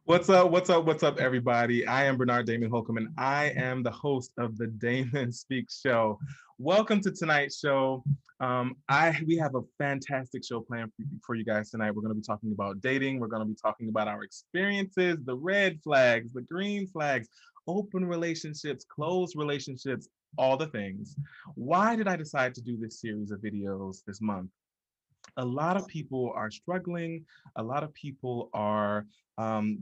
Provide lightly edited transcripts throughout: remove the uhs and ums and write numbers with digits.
What's up? What's up? What's up, everybody? I am Bernard Damon Holcomb, and I am the host of the Damon Speaks Show. Welcome to tonight's show. We have a fantastic show planned for you guys tonight. We're going to be talking about dating. We're going to be talking about our experiences, the red flags, the green flags, open relationships, closed relationships, all the things. Why did I decide to do this series of videos this month? A lot of people are struggling. A lot of people are,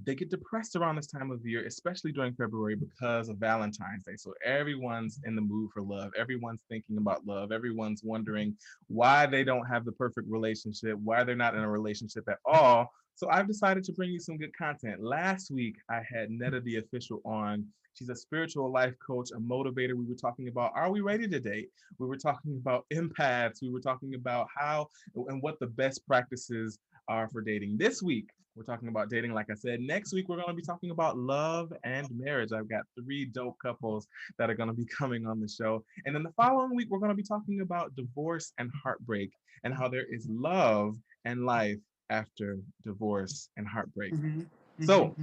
they get depressed around this time of year, especially during February because of Valentine's Day. So everyone's in the mood for love. Everyone's thinking about love. Everyone's wondering why they don't have the perfect relationship, why they're not in a relationship at all. So I've decided to bring you some good content. Last week, I had Netta the Official on. She's a spiritual life coach, a motivator. We were talking about, are we ready to date? We were talking about empaths. We were talking about how and what the best practices are for dating. This week, we're talking about dating, like I said. Next week, we're going to be talking about love and marriage. I've got 3 dope couples that are going to be coming on the show. And then the following week, we're going to be talking about divorce and heartbreak and how there is love and life after divorce and heartbreak. So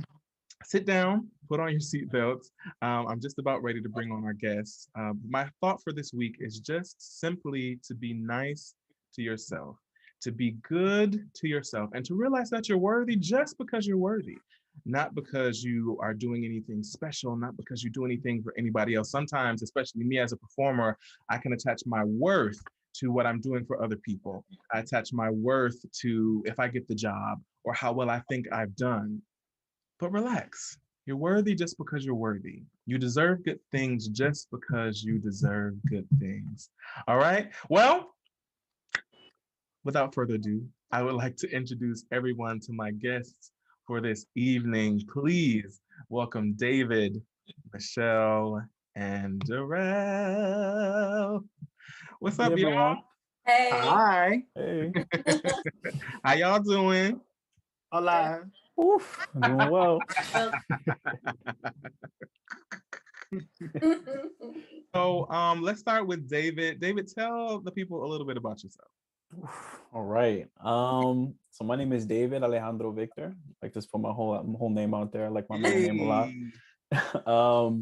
sit down, put on your seatbelts. I'm just about ready to bring on our guests. My thought for this week is just simply to be nice to yourself, to be good to yourself, and to realize that you're worthy just because you're worthy, not because you are doing anything special, not because you do anything for anybody else. Sometimes, especially me as a performer, I can attach my worth to what I'm doing for other people. I attach my worth to if I get the job or how well I think I've done. But relax. You're worthy just because you're worthy. You deserve good things just because you deserve good things. All right? Well, without further ado, I would like to introduce everyone to my guests for this evening. Please welcome David, Michelle, and Darrell. What's up, y'all? Hey. Hi. Hey. How y'all doing? Hola. Oof, doing well. So let's start with David. David, tell the people a little bit about yourself. All right. So my name is David Alejandro Victor. I like just put my whole name out there. I like my middle name a lot.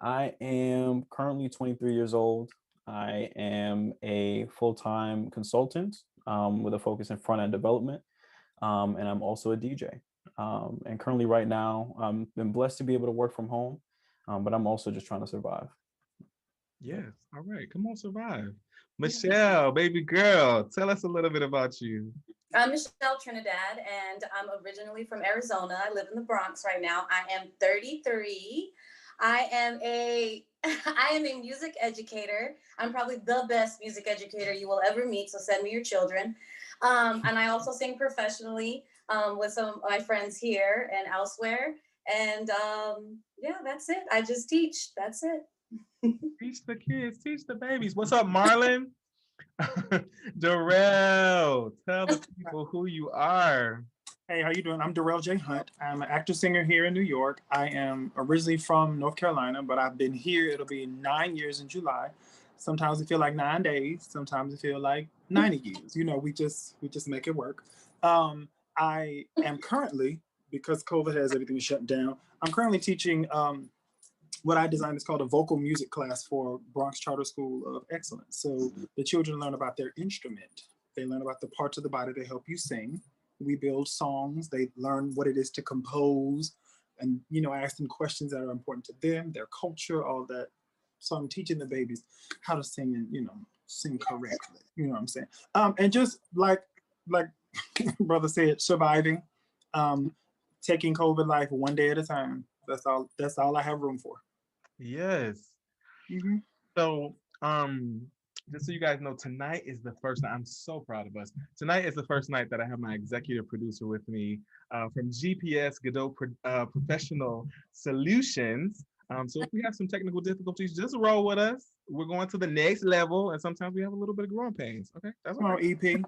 I am currently 23 years old. I am a full-time consultant with a focus in front-end development. And I'm also a DJ. And currently right now, I've been blessed to be able to work from home, but I'm also just trying to survive. Yes. All right. Come on, survive. Michelle, baby girl, tell us a little bit about you. I'm Michelle Trinidad, and I'm originally from Arizona. I live in the Bronx right now. I am 33. I am a music educator. I'm probably the best music educator you will ever meet, so send me your children. And I also sing professionally with some of my friends here and elsewhere. And yeah, that's it. I just teach. That's it. Teach the kids, teach the babies. What's up, Marlon? Darrell, tell the people who you are. Hey, how you doing? I'm Darrell J. Hunt. I'm an actor-singer here in New York. I am originally from North Carolina, but I've been here. It'll be 9 years in July. Sometimes it feel like 9 days. Sometimes it feel like 90 years. You know, we just make it work. I am currently, because COVID has everything shut down, I'm currently teaching what I designed is called a vocal music class for Bronx Charter School of Excellence. So the children learn about their instrument. They learn about the parts of the body that help you sing. We build songs. They learn what it is to compose, and I ask them questions that are important to them, their culture, all that. So I'm teaching the babies how to sing and sing correctly. You know what I'm saying? And just like brother said, surviving, taking COVID life one day at a time. That's all I have room for. Yes. Mm-hmm. So, just so you guys know, tonight is the first night. I'm so proud of us. Tonight is the first night that I have my executive producer with me from GPS Godot Professional Solutions. So if we have some technical difficulties, just roll with us. We're going to the next level, and sometimes we have a little bit of growing pains. Okay, that's all right. EP.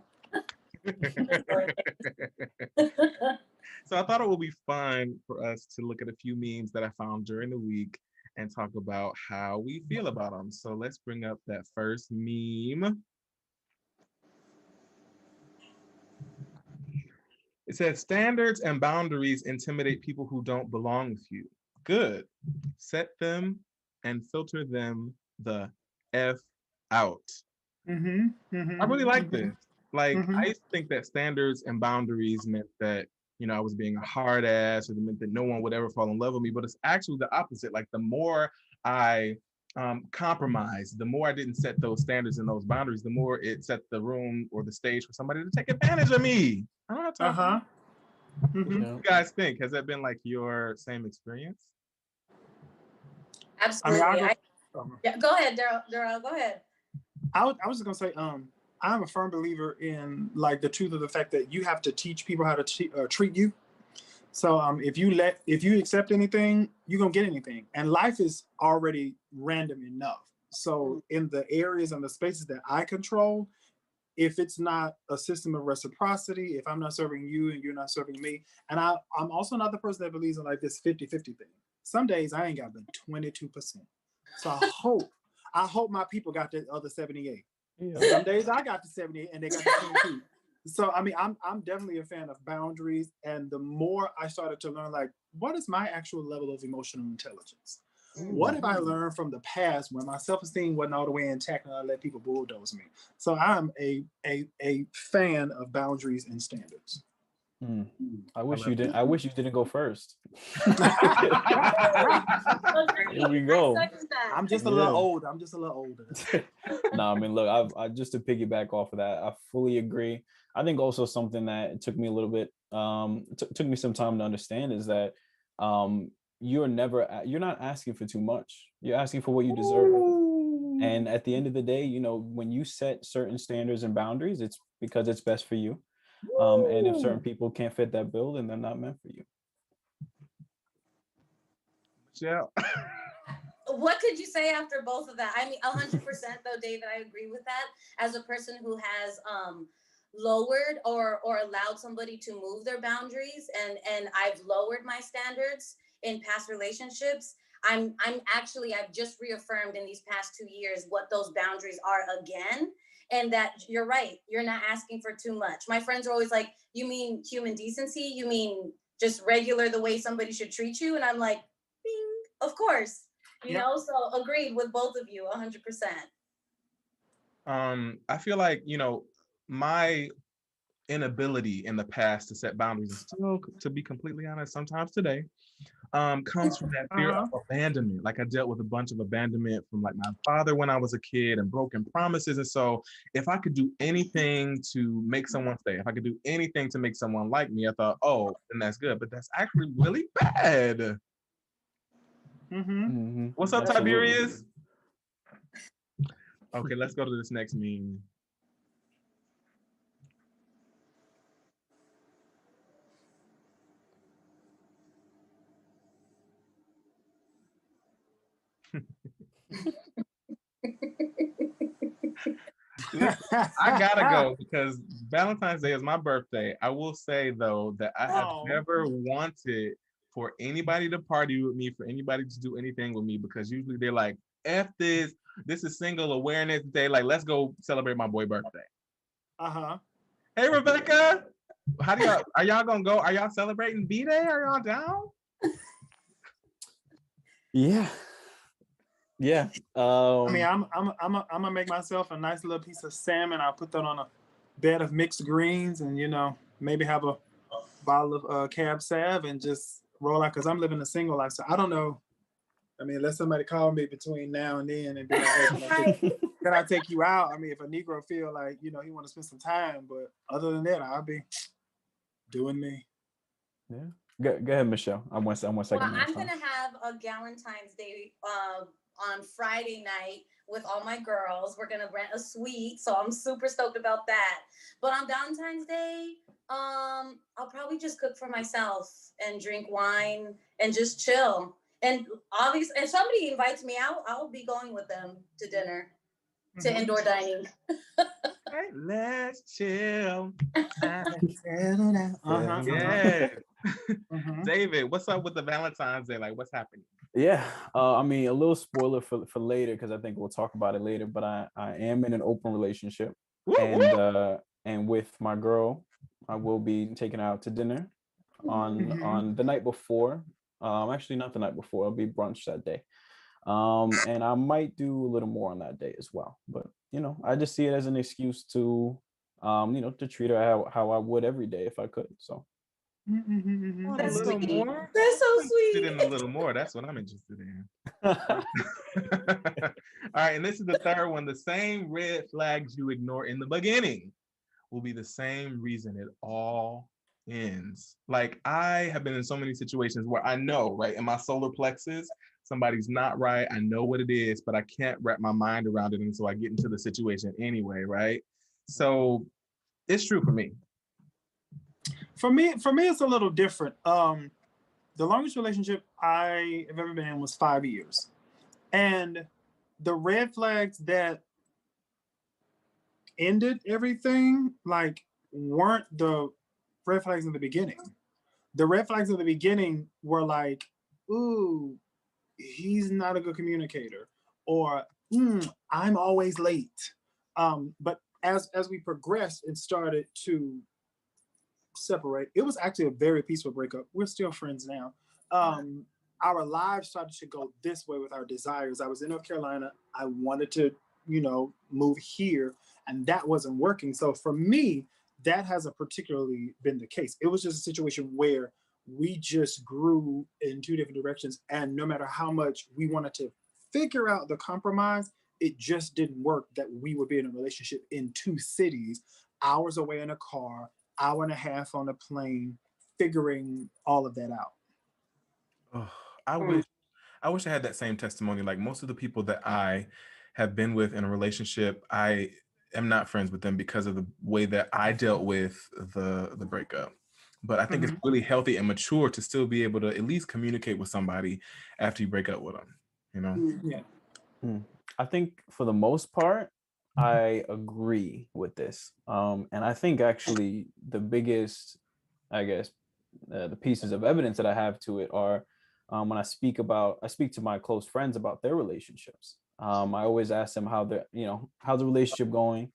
So I thought it would be fun for us to look at a few memes that I found during the week and talk about how we feel about them. So let's bring up that first meme. It says, standards and boundaries intimidate people who don't belong with you. Good. Set them and filter them the F out. Mm-hmm. Mm-hmm. I really like this. Like, Mm-hmm. I used to think that standards and boundaries meant that, I was being a hard ass, or it meant that no one would ever fall in love with me. But it's actually the opposite. Like, the more I compromised, the more I didn't set those standards and those boundaries, the more it set the room or the stage for somebody to take advantage of me. I don't have time. Uh-huh. What Mm-hmm. do you guys think? Has that been like your same experience? Absolutely. Yeah, go ahead, Daryl. Go ahead. I was just gonna say, I'm a firm believer in like the truth of the fact that you have to teach people how to treat you. So if you accept anything, you're gonna get anything. And life is already random enough. So in the areas and the spaces that I control, if it's not a system of reciprocity, if I'm not serving you and you're not serving me, and I'm also not the person that believes in like this 50-50 thing. Some days I ain't got but 22%. So I hope my people got the other 78. Yeah. Some days I got the 78 and they got the 22. So I mean, I'm definitely a fan of boundaries. And the more I started to learn, like, what is my actual level of emotional intelligence? What have I learned from the past when my self-esteem wasn't all the way intact and I let people bulldoze me? So I'm a fan of boundaries and standards. I wish you didn't go first. Here we go. I'm just a little old. older. No, I mean, look, I just to piggyback off of that, I fully agree. I think also something that took me a little bit, took me some time to understand is that you're not asking for too much. You're asking for what you deserve. And at the end of the day, when you set certain standards and boundaries, it's because it's best for you. And if certain people can't fit that bill, then they're not meant for you. Yeah. What could you say after both of that? I mean, 100% though, David, I agree with that. As a person who has lowered or allowed somebody to move their boundaries, and I've lowered my standards in past relationships, I've just reaffirmed in these past 2 years what those boundaries are again. And that you're right, you're not asking for too much. My friends are always like, you mean human decency? You mean just regular, the way somebody should treat you? And I'm like, bing, of course. So agreed with both of you 100%. I feel like, my inability in the past to set boundaries, and still, to be completely honest, sometimes today, comes from that fear of abandonment. Like, I dealt with a bunch of abandonment from like my father when I was a kid, and broken promises. And so if I could do anything to make someone stay, if I could do anything to make someone like me, I thought, oh, then that's good. But that's actually really bad. What's up, Tiberius? Okay, let's go to this next meme. I gotta go because Valentine's Day is my birthday. I will say though that I have never wanted for anybody to party with me, for anybody to do anything with me, because usually they're like, F this is Single Awareness Day, like, let's go celebrate my boy birthday. Hey Rebecca, are y'all gonna go? Are y'all celebrating B-Day? Are y'all down? Yeah, Yeah. I mean, I'm gonna make myself a nice little piece of salmon. I'll put that on a bed of mixed greens, and maybe have a bottle of Cab Sav and just roll out because I'm living a single life. So I don't know. I mean, unless somebody call me between now and then and be like, hey, can I take you out? I mean, if a Negro feel like, he want to spend some time, but other than that, I'll be doing me. Yeah. Go ahead, Michelle. I'm one second. Well, I'm going to have a Galentine's Day on Friday night with all my girls. We're going to rent a suite, so I'm super stoked about that. But on Valentine's Day, I'll probably just cook for myself and drink wine and just chill. And obviously, if somebody invites me out, I'll be going with them to dinner, to indoor dining. Right, let's chill. Yeah. David, what's up with the Valentine's Day? Like, what's happening? Yeah, I mean, a little spoiler for later because I think we'll talk about it later. But I am in an open relationship, and with my girl, I will be taking her out to dinner on the night before. Actually, not the night before. It'll be brunch that day. And I might do a little more on that day as well. But I just see it as an excuse to, to treat her how I would every day if I could. So. That's a little sweet. more. That's so sweet. In a little more. That's what I'm interested in. All right, and this is the third one. The same red flags you ignore in the beginning will be the same reason it all ends. Like, I have been in so many situations where I know, right, in my solar plexus, somebody's not right. I know what it is, but I can't wrap my mind around it, and so I get into the situation anyway, right? So it's true for me. For me, it's a little different. The longest relationship I have ever been in was 5 years. And the red flags that ended everything, weren't the red flags in the beginning. The red flags in the beginning were like, ooh, he's not a good communicator, or I'm always late. But as we progressed and started to separate, it was actually a very peaceful breakup. We're still friends now. Our lives started to go this way with our desires. I was in North Carolina. I wanted to, move here, and that wasn't working. So for me, that hasn't particularly been the case. It was just a situation where we just grew in two different directions, and no matter how much we wanted to figure out the compromise, it just didn't work that we would be in a relationship in two cities, hours away in a car, hour and a half on a plane, figuring all of that out. Oh, I wish I had that same testimony. Like, most of the people that I have been with in a relationship, I am not friends with them because of the way that I dealt with the breakup. But I think it's really healthy and mature to still be able to at least communicate with somebody after you break up with them, Yeah. I think for the most part, I agree with this. And I think actually the biggest, I guess, the pieces of evidence that I have to it are when I speak to my close friends about their relationships. I always ask them how's the relationship going,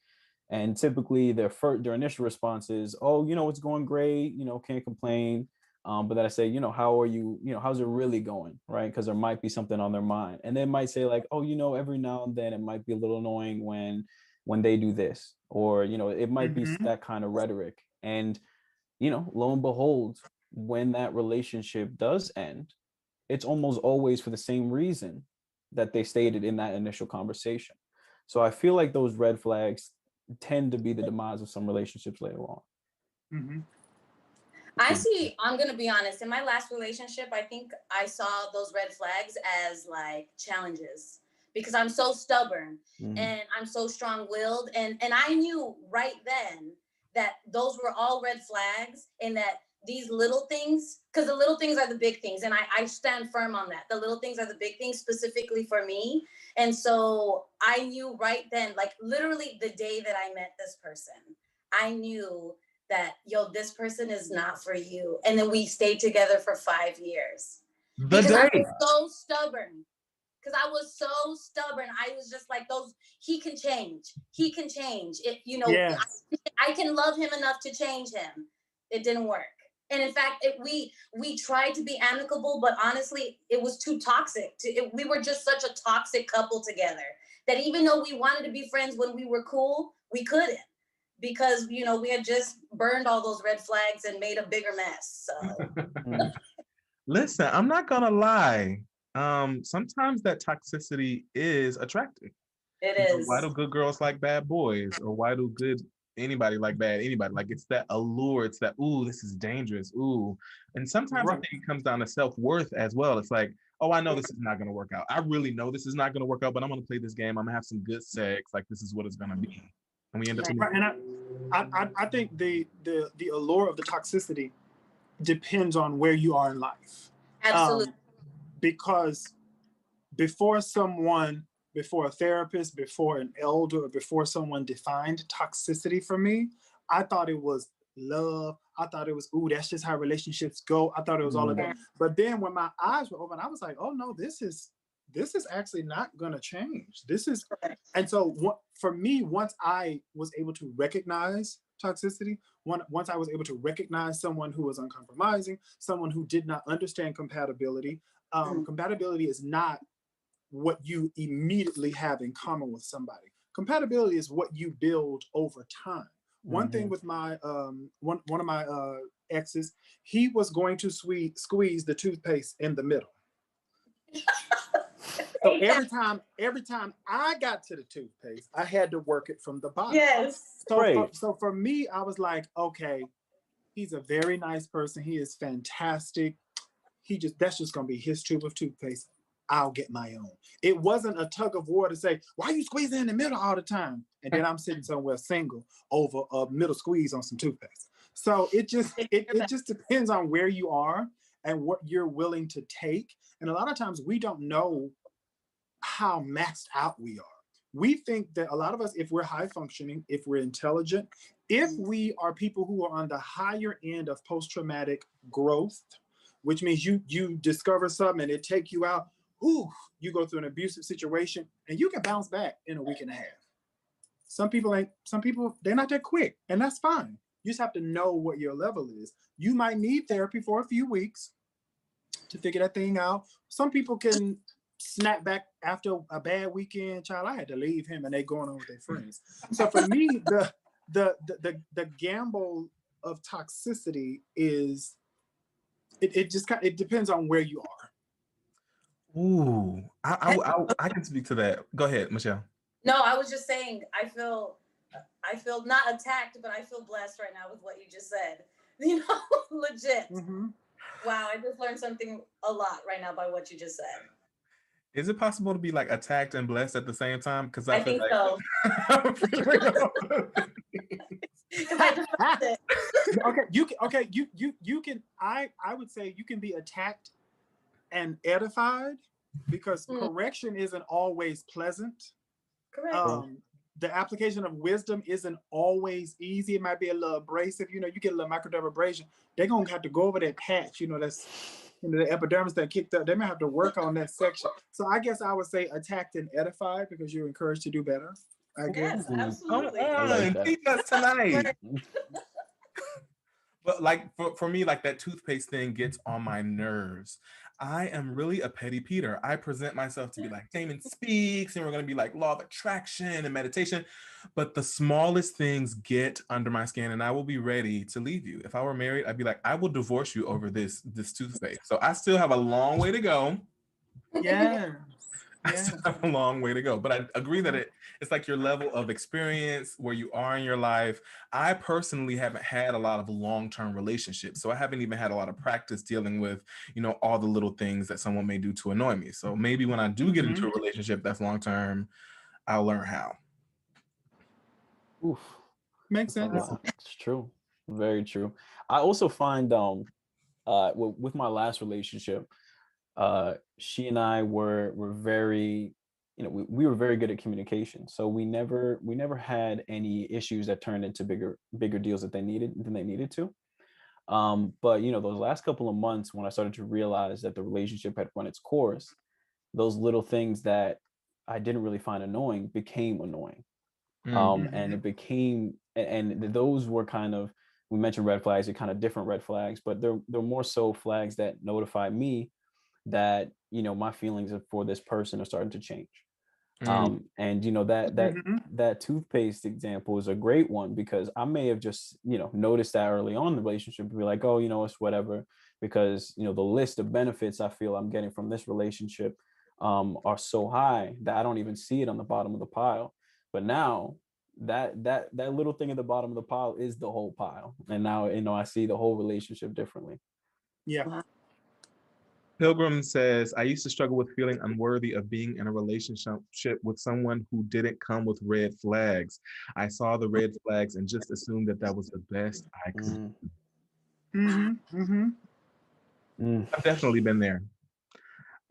and typically their initial response is, oh, it's going great, can't complain. But then I say, how are you, how's it really going, right? Because there might be something on their mind, and they might say like, oh, every now and then it might be a little annoying when they do this, or it might be that kind of rhetoric. And lo and behold, when that relationship does end, it's almost always for the same reason that they stated in that initial conversation. So I feel like those red flags tend to be the demise of some relationships later on. I'm going to be honest. In my last relationship, I think I saw those red flags as like challenges, because I'm so stubborn and I'm so strong-willed. And I knew right then that those were all red flags, and that these little things, because the little things are the big things. And I stand firm on that. The little things are the big things specifically for me. And so I knew right then, like literally the day that I met this person, I knew that, this person is not for you. And then we stayed together for 5 years. I was so stubborn. Because I was so stubborn. I was just like, he can change. He can change. It, Yes. I can love him enough to change him. It didn't work. And in fact, we tried to be amicable, but honestly, it was too toxic. We were just such a toxic couple together that even though we wanted to be friends when we were cool, we couldn't because we had just burned all those red flags and made a bigger mess. So Listen, I'm not gonna lie. Sometimes that toxicity is attractive. it is. Why do good girls like bad boys, or why do good anybody like bad anybody? Like it's that allure. It's that ooh, this is dangerous. Ooh, and sometimes I Right. think it comes down to self-worth as well. It's like, oh, I know this is not gonna work out. I really know this is not gonna work out, but I'm gonna play this game. I'm gonna have some good sex. Like this is what it's gonna be, and we end up. Right. And I think the allure of the toxicity depends on where you are in life. Absolutely. Because before a therapist, before an elder, or before someone defined toxicity for me, I thought it was love. I thought it was, ooh, that's just how relationships go. I thought it was all of that. But then when my eyes were open, I was like, oh no, this is actually not going to change. And so for me, once I was able to recognize toxicity, once I was able to recognize someone who was uncompromising, someone who did not understand compatibility. Compatibility is not what you immediately have in common with somebody. Compatibility is what you build over time. One thing with my one of my exes, he was going to squeeze the toothpaste in the middle. So every time I got to the toothpaste, I had to work it from the bottom. Yes. So for me, I was like, okay, he's a very nice person. He is fantastic. That's just gonna be his tube of toothpaste. I'll get my own. It wasn't a tug of war to say, why are you squeezing in the middle all the time? And then I'm sitting somewhere single over a middle squeeze on some toothpaste. So it just depends on where you are and what you're willing to take. And a lot of times we don't know how maxed out we are. We think that a lot of us, if we're high functioning, if we're intelligent, if we are people who are on the higher end of post-traumatic growth, which means you discover something and it take you out, you go through an abusive situation and you can bounce back in a week and a half. Some people, they're not that quick, and that's fine. You just have to know what your level is. You might need therapy for a few weeks to figure that thing out. Some people can snap back after a bad weekend. Child, I had to leave him and they going on with their friends. So for me, the gamble of toxicity is it depends on where you are. Ooh, I can speak to that. Go ahead, Michelle. No, I was just saying, I feel not attacked, but I feel blessed right now with what you just said. Legit. Mm-hmm. Wow, I just learned something a lot right now by what you just said. Is it possible to be like attacked and blessed at the same time? Because I think so. You can. I would say you can be attacked and edified, because correction isn't always pleasant. Correct. The application of wisdom isn't always easy. It might be a little abrasive. You get a little microdermabrasion. They're gonna have to go over that patch. That's the epidermis that kicked up. They may have to work on that section. So I guess I would say attacked and edified, because you're encouraged to do better. I guess. Yes, absolutely. Come on, teach us tonight. But like for me, like that toothpaste thing gets on my nerves. I am really a petty Peter. I present myself to be like Damon Speaks, and we're going to be like law of attraction and meditation. But the smallest things get under my skin, and I will be ready to leave you. If I were married, I'd be like, I will divorce you over this toothpaste. So I still have a long way to go. Yeah. I still have a long way to go. But I agree that it's like your level of experience, where you are in your life. I personally haven't had a lot of long-term relationships. So I haven't even had a lot of practice dealing with, all the little things that someone may do to annoy me. So maybe when I do get into a relationship that's long-term, I'll learn how. Oof. Makes sense. It's true. Very true. I also find with my last relationship, she and I were very, we were very good at communication. So we never had any issues that turned into bigger deals than they needed to. But those last couple of months, when I started to realize that the relationship had run its course, those little things that I didn't really find annoying became annoying. And it became, and those were kind of we mentioned red flags, they're kind of different red flags, but they're more so flags that notify me that, you know, my feelings for this person are starting to change. And you know, that toothpaste example is a great one, because I may have just, you know, noticed that early on in the relationship and be like, oh, you know, it's whatever, because, you know, the list of benefits I feel I'm getting from this relationship are so high that I don't even see it on the bottom of the pile. But now that little thing at the bottom of the pile is the whole pile, and now, you know, I see the whole relationship differently. Yeah. Pilgrim says, I used to struggle with feeling unworthy of being in a relationship with someone who didn't come with red flags. I saw the red flags and just assumed that that was the best I could. I've definitely been there.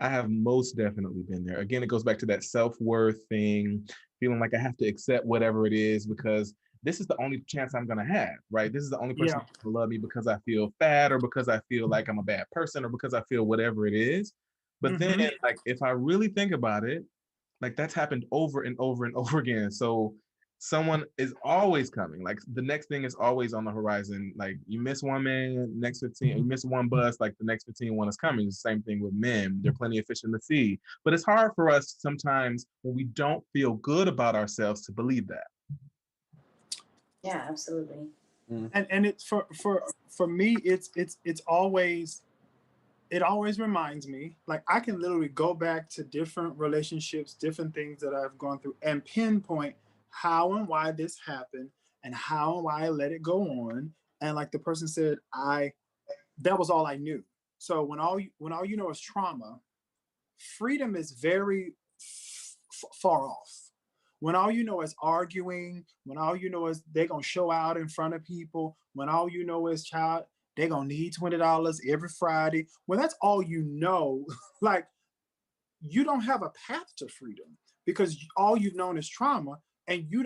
I have most definitely been there. Again, it goes back to that self-worth thing, feeling like I have to accept whatever it is because this is the only chance I'm going to have, right? This is the only person who's going to love me because I feel fat or because I feel like I'm a bad person or because I feel whatever it is. But then, like, if I really think about it, like that's happened over and over and over again. So someone is always coming. Like the next thing is always on the horizon. Like you miss one man, next 15, you miss one bus, like the next 15 one is coming. It's the same thing with men. There are plenty of fish in the sea. But it's hard for us sometimes when we don't feel good about ourselves to believe that. Yeah, absolutely. And it's for me, it's always, it always reminds me, like I can literally go back to different relationships, different things that I've gone through and pinpoint how and why this happened and how and why I let it go on. And like the person said, that was all I knew. So when all you know is trauma, freedom is very far off. When all you know is arguing, when all you know is they're gonna show out in front of people, when all you know is they're gonna need $20 every Friday. When that's all you know, like you don't have a path to freedom because all you've known is trauma, and you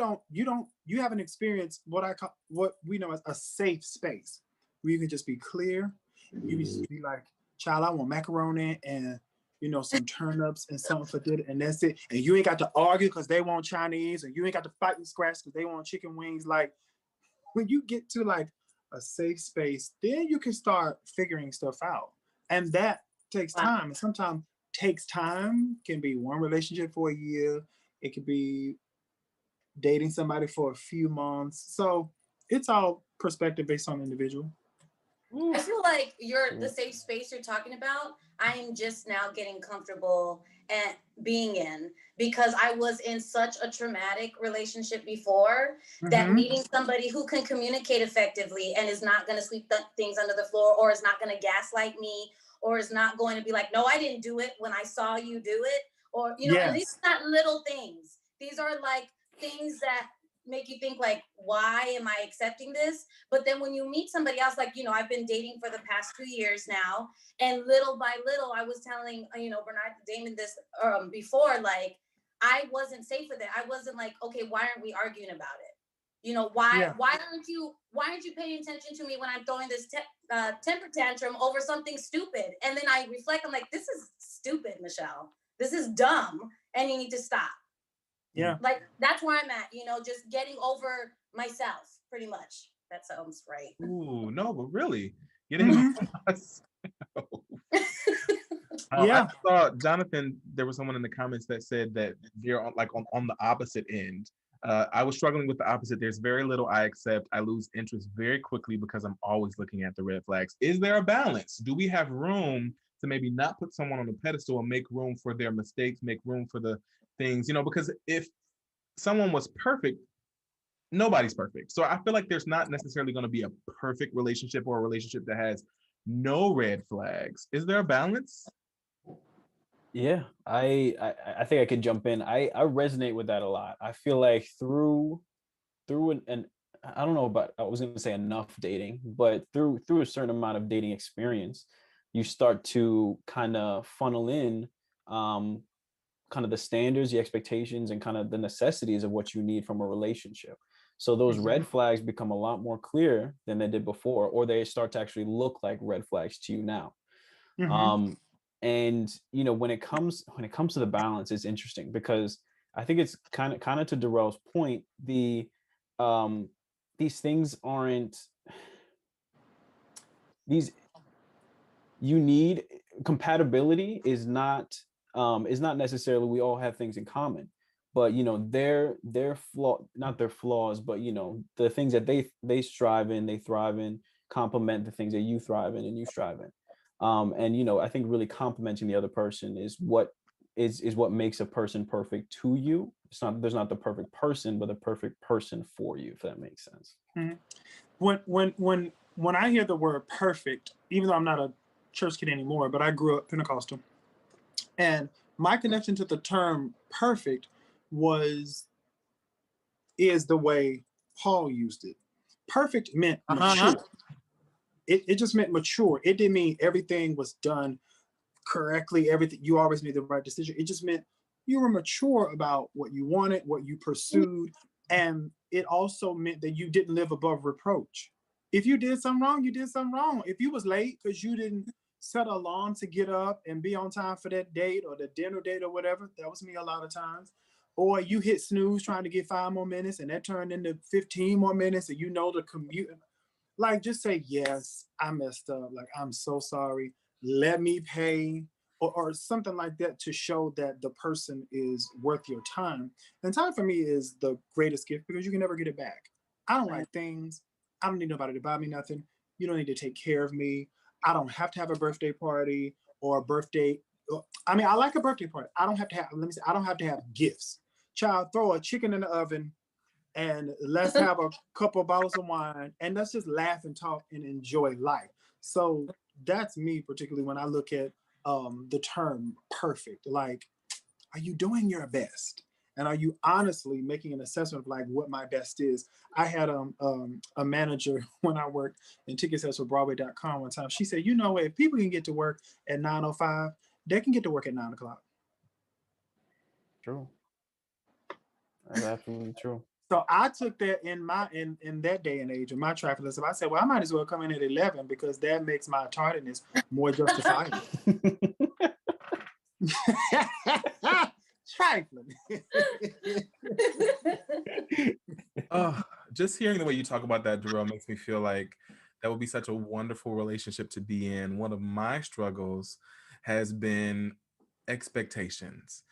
haven't experienced what we know as a safe space where you can just be clear. You just be like, child, I want macaroni and some turnips and something for dinner, and that's it. And you ain't got to argue because they want Chinese, or you ain't got to fight and scratch because they want chicken wings. Like when you get to like a safe space, then you can start figuring stuff out. And that takes time. And sometimes takes time, can be one relationship for a year. It could be dating somebody for a few months. So it's all perspective based on the individual. I feel like the safe space you're talking about, I am just now getting comfortable and being in, because I was in such a traumatic relationship before that meeting somebody who can communicate effectively and is not going to sweep things under the floor, or is not going to gaslight me, or is not going to be like, no, I didn't do it when I saw you do it. Or, and these are not little things. These are like things that make you think like, why am I accepting this? But then when you meet somebody else, like, I've been dating for the past 2 years now, and little by little, I was telling, Bernard, Damon this before, like, I wasn't safe with it. I wasn't like, okay, why aren't we arguing about it? Why aren't you paying attention to me when I'm throwing this temper tantrum over something stupid? And then I reflect, I'm like, this is stupid, Michelle. This is dumb, and you need to stop. Yeah. Like, that's where I'm at, just getting over myself, pretty much. That sounds right. Ooh, no, but really, getting over myself. I saw, Jonathan, there was someone in the comments that said that they're on the opposite end. I was struggling with the opposite. There's very little I accept. I lose interest very quickly because I'm always looking at the red flags. Is there a balance? Do we have room to maybe not put someone on a pedestal and make room for their mistakes, make room for the things, because if someone was perfect, nobody's perfect. So I feel like there's not necessarily going to be a perfect relationship or a relationship that has no red flags. Is there a balance? Yeah, I think I could jump in. I resonate with that a lot. I feel like through an I don't know about, I was going to say enough dating, but through a certain amount of dating experience, you start to kind of funnel in kind of the standards, the expectations, and kind of the necessities of what you need from a relationship. So those red flags become a lot more clear than they did before, or they start to actually look like red flags to you now. And when it comes to the balance, it's interesting because I think it's kind of to Darrell's point, these things aren't, these you need compatibility is not necessarily we all have things in common, but you know their flaw, not their flaws, but you know the things that they strive in, they thrive in, complement the things that you thrive in and you strive in. And you know, I think really complimenting the other person is what makes a person perfect to you. It's not, there's not the perfect person, but the perfect person for you, if that makes sense. Mhm. When I hear the word perfect, even though I'm not a church kid anymore, but I grew up Pentecostal, and my connection to the term perfect was is the way Paul used it. Perfect meant mature. It just meant mature. It didn't mean everything was done correctly, everything you always made the right decision. It just meant you were mature about what you wanted, what you pursued, and it also meant that you didn't live above reproach. If you did something wrong, you did something wrong. If you was late because you didn't set an alarm to get up and be on time for that date or the dinner date or whatever, that was me a lot of times. Or you hit snooze trying to get 5 more minutes and that turned into 15 more minutes and you know the commute. Like, just say, yes, I messed up. Like, I'm so sorry. Let me pay, or something like that to show that the person is worth your time. And time for me is the greatest gift because you can never get it back. I don't like things. I don't need nobody to buy me nothing. You don't need to take care of me. I don't have to have a birthday party or a birthday. I mean, I like a birthday party. I don't have to have, let me say, I don't have to have gifts. Child, throw a chicken in the oven and let's have a couple bottles of wine and let's just laugh and talk and enjoy life. So that's me, particularly when I look at the term perfect. Like, are you doing your best? And are you honestly making an assessment of like what my best is? I had a manager when I worked in ticket sales for Broadway.com one time. She said, you know, if people can get to work at 9:05, they can get to work at 9 o'clock. True. That's absolutely true. So I took that in that day and age of my traffic list. I said, well, I might as well come in at 11 because that makes my tardiness more justifiable. Trifling. Oh, just hearing the way you talk about that, Darrell, makes me feel like that would be such a wonderful relationship to be in. One of my struggles has been expectations.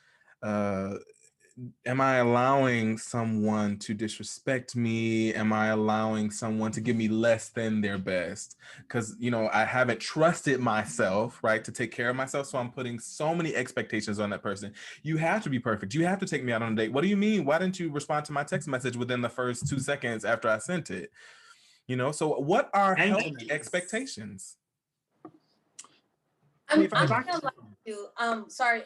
Am I allowing someone to disrespect me? Am I allowing someone to give me less than their best? Because, you know, I haven't trusted myself, right, to take care of myself. So I'm putting so many expectations on that person. You have to be perfect. You have to take me out on a date. What do you mean? Why didn't you respond to my text message within the first 2 seconds after I sent it? You know, so what are healthy expectations? I'm gonna lie to you. Sorry.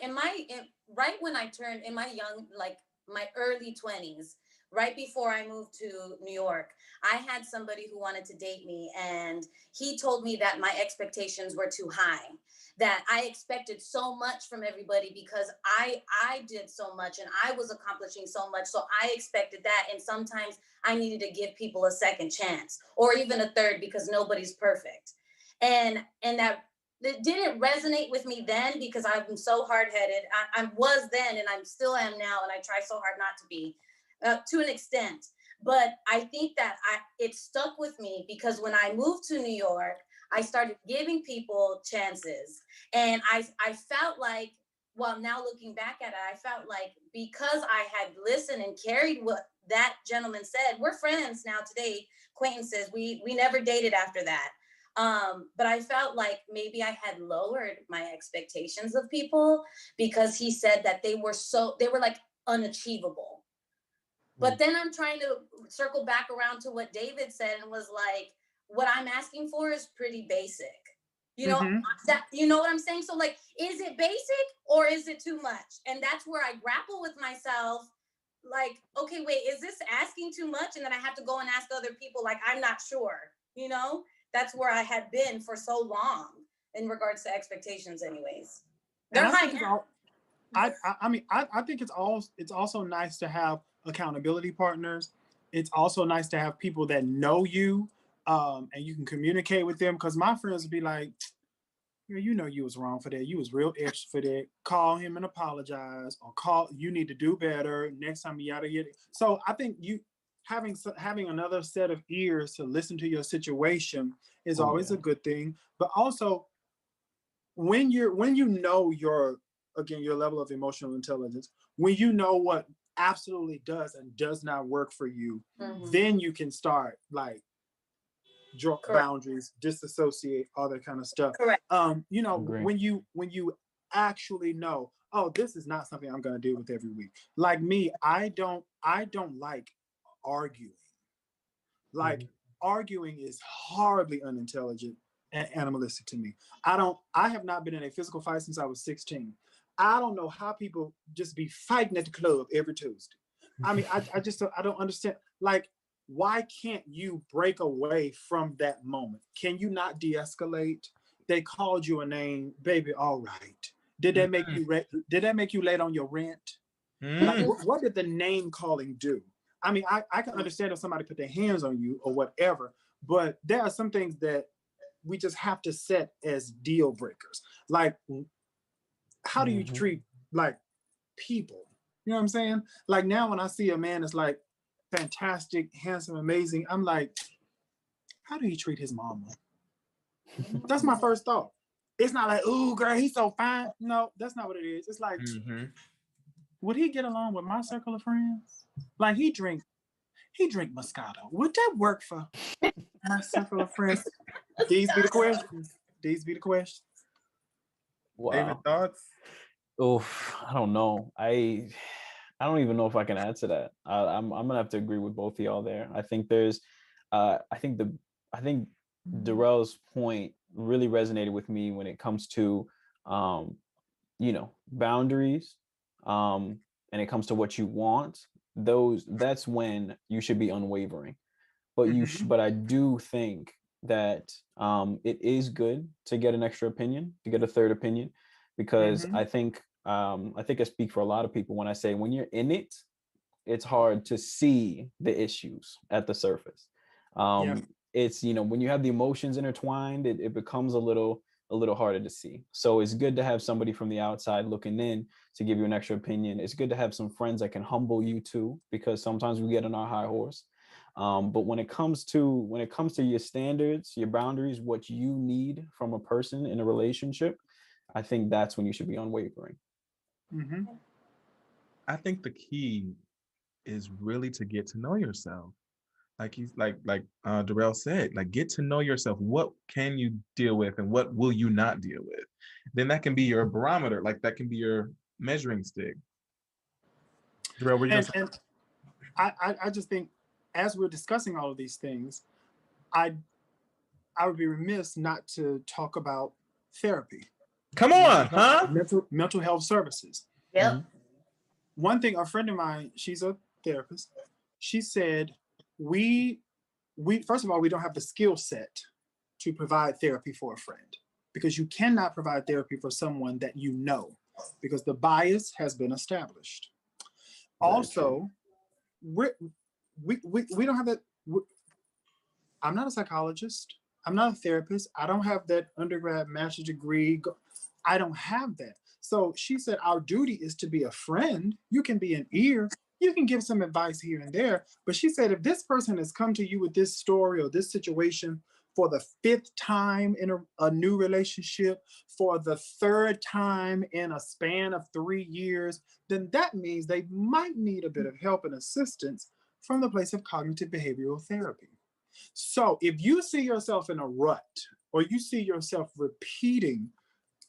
Right when I turned in my young, like my early 20s, right before I moved to New York, I had somebody who wanted to date me, and he told me that my expectations were too high. That I expected so much from everybody because I did so much and I was accomplishing so much. So I expected that, and sometimes I needed to give people a second chance or even a third because nobody's perfect. And that it didn't resonate with me then because I'm so hard-headed. I was then and I'm still am now, and I try so hard not to be to an extent. But I think that it stuck with me because when I moved to New York, I started giving people chances. And I felt like, well, now looking back at it, I felt like because I had listened and carried what that gentleman said, we're friends now today, acquaintances. We never dated after that. But I felt like maybe I had lowered my expectations of people because he said that they were like unachievable. But then I'm trying to circle back around to what David said and was like, what I'm asking for is pretty basic. You know, that, you know what I'm saying? So like, is it basic or is it too much? And that's where I grapple with myself. Like, okay, wait, is this asking too much? And then I have to go and ask other people, like, I'm not sure, you know? That's where I had been for so long in regards to expectations anyways. They're high now. I mean, I think it's also nice to have accountability partners. It's also nice to have people that know you, and you can communicate with them. Because my friends would be like, you know, you was wrong for that. You was real extra for that. Call him and apologize, or you need to do better next time. Yada yada. So I think having another set of ears to listen to your situation is Oh, always yeah. a good thing. But also, when you know your level of emotional intelligence, when you know what absolutely does and does not work for you, then you can start like draw boundaries, disassociate, all that kind of stuff. Correct. You know, Agree. when you actually know, oh, this is not something I'm going to deal with every week. Like me, I don't like arguing. Like arguing is horribly unintelligent and animalistic to me. I have not been in a physical fight since I was 16. I don't know how people just be fighting at the club every Tuesday. I mean, I just I don't understand. Like, why can't you break away from that moment? Can you not de-escalate? They called you a name, baby. All right. Did that make you did that make you late on your rent? Like, what did the name calling do? I mean, I can understand if somebody put their hands on you or whatever, but there are some things that we just have to set as deal breakers. Like, how do you treat like people? You know what I'm saying? Like now when I see a man that's like fantastic, handsome, amazing, I'm like, how do he treat his mama? That's my first thought. It's not like, ooh, girl, he's so fine. No, that's not what it is. It's like, would he get along with my circle of friends? Like he drink Moscato. Would that work for my circle of friends? These be the questions. These be the questions. Wow. David, thoughts? Oof, I don't know. I don't even know if I can answer that. I'm gonna have to agree with both of y'all there. I think there's, I think Darrell's point really resonated with me when it comes to, you know, boundaries, and it comes to what you want. That's when you should be unwavering. But but I do think that it is good to get an extra opinion, to get a third opinion, because I think I speak for a lot of people when I say when you're in it, it's hard to see the issues at the surface. It's, you know, when you have the emotions intertwined, it becomes a little harder to see. So it's good to have somebody from the outside looking in to give you an extra opinion. It's good to have some friends that can humble you too, because sometimes we get on our high horse. But when it comes to your standards, your boundaries, what you need from a person in a relationship, I think that's when you should be unwavering. I think the key is really to get to know yourself. Like Darrell said, like get to know yourself. What can you deal with and what will you not deal with? Then that can be your barometer. Like that can be your measuring stick. Darrell, were you gonna say? And I just think as we're discussing all of these things, I would be remiss not to talk about therapy. Come on, huh? Mental health services. Yep. One thing, a friend of mine, she's a therapist. She said, we first of all, we don't have the skill set to provide therapy for a friend, because you cannot provide therapy for someone that you know, because the bias has been established. Also, we don't have that. I'm not a psychologist. I'm not a therapist. I don't have that undergrad master's degree. I don't have that. So she said, our duty is to be a friend. You can be an ear. You can give some advice here and there. But she said, if this person has come to you with this story or this situation for the 5th time in a new relationship, for the 3rd time in a span of 3 years, then that means they might need a bit of help and assistance from the place of cognitive behavioral therapy. So if you see yourself in a rut, or you see yourself repeating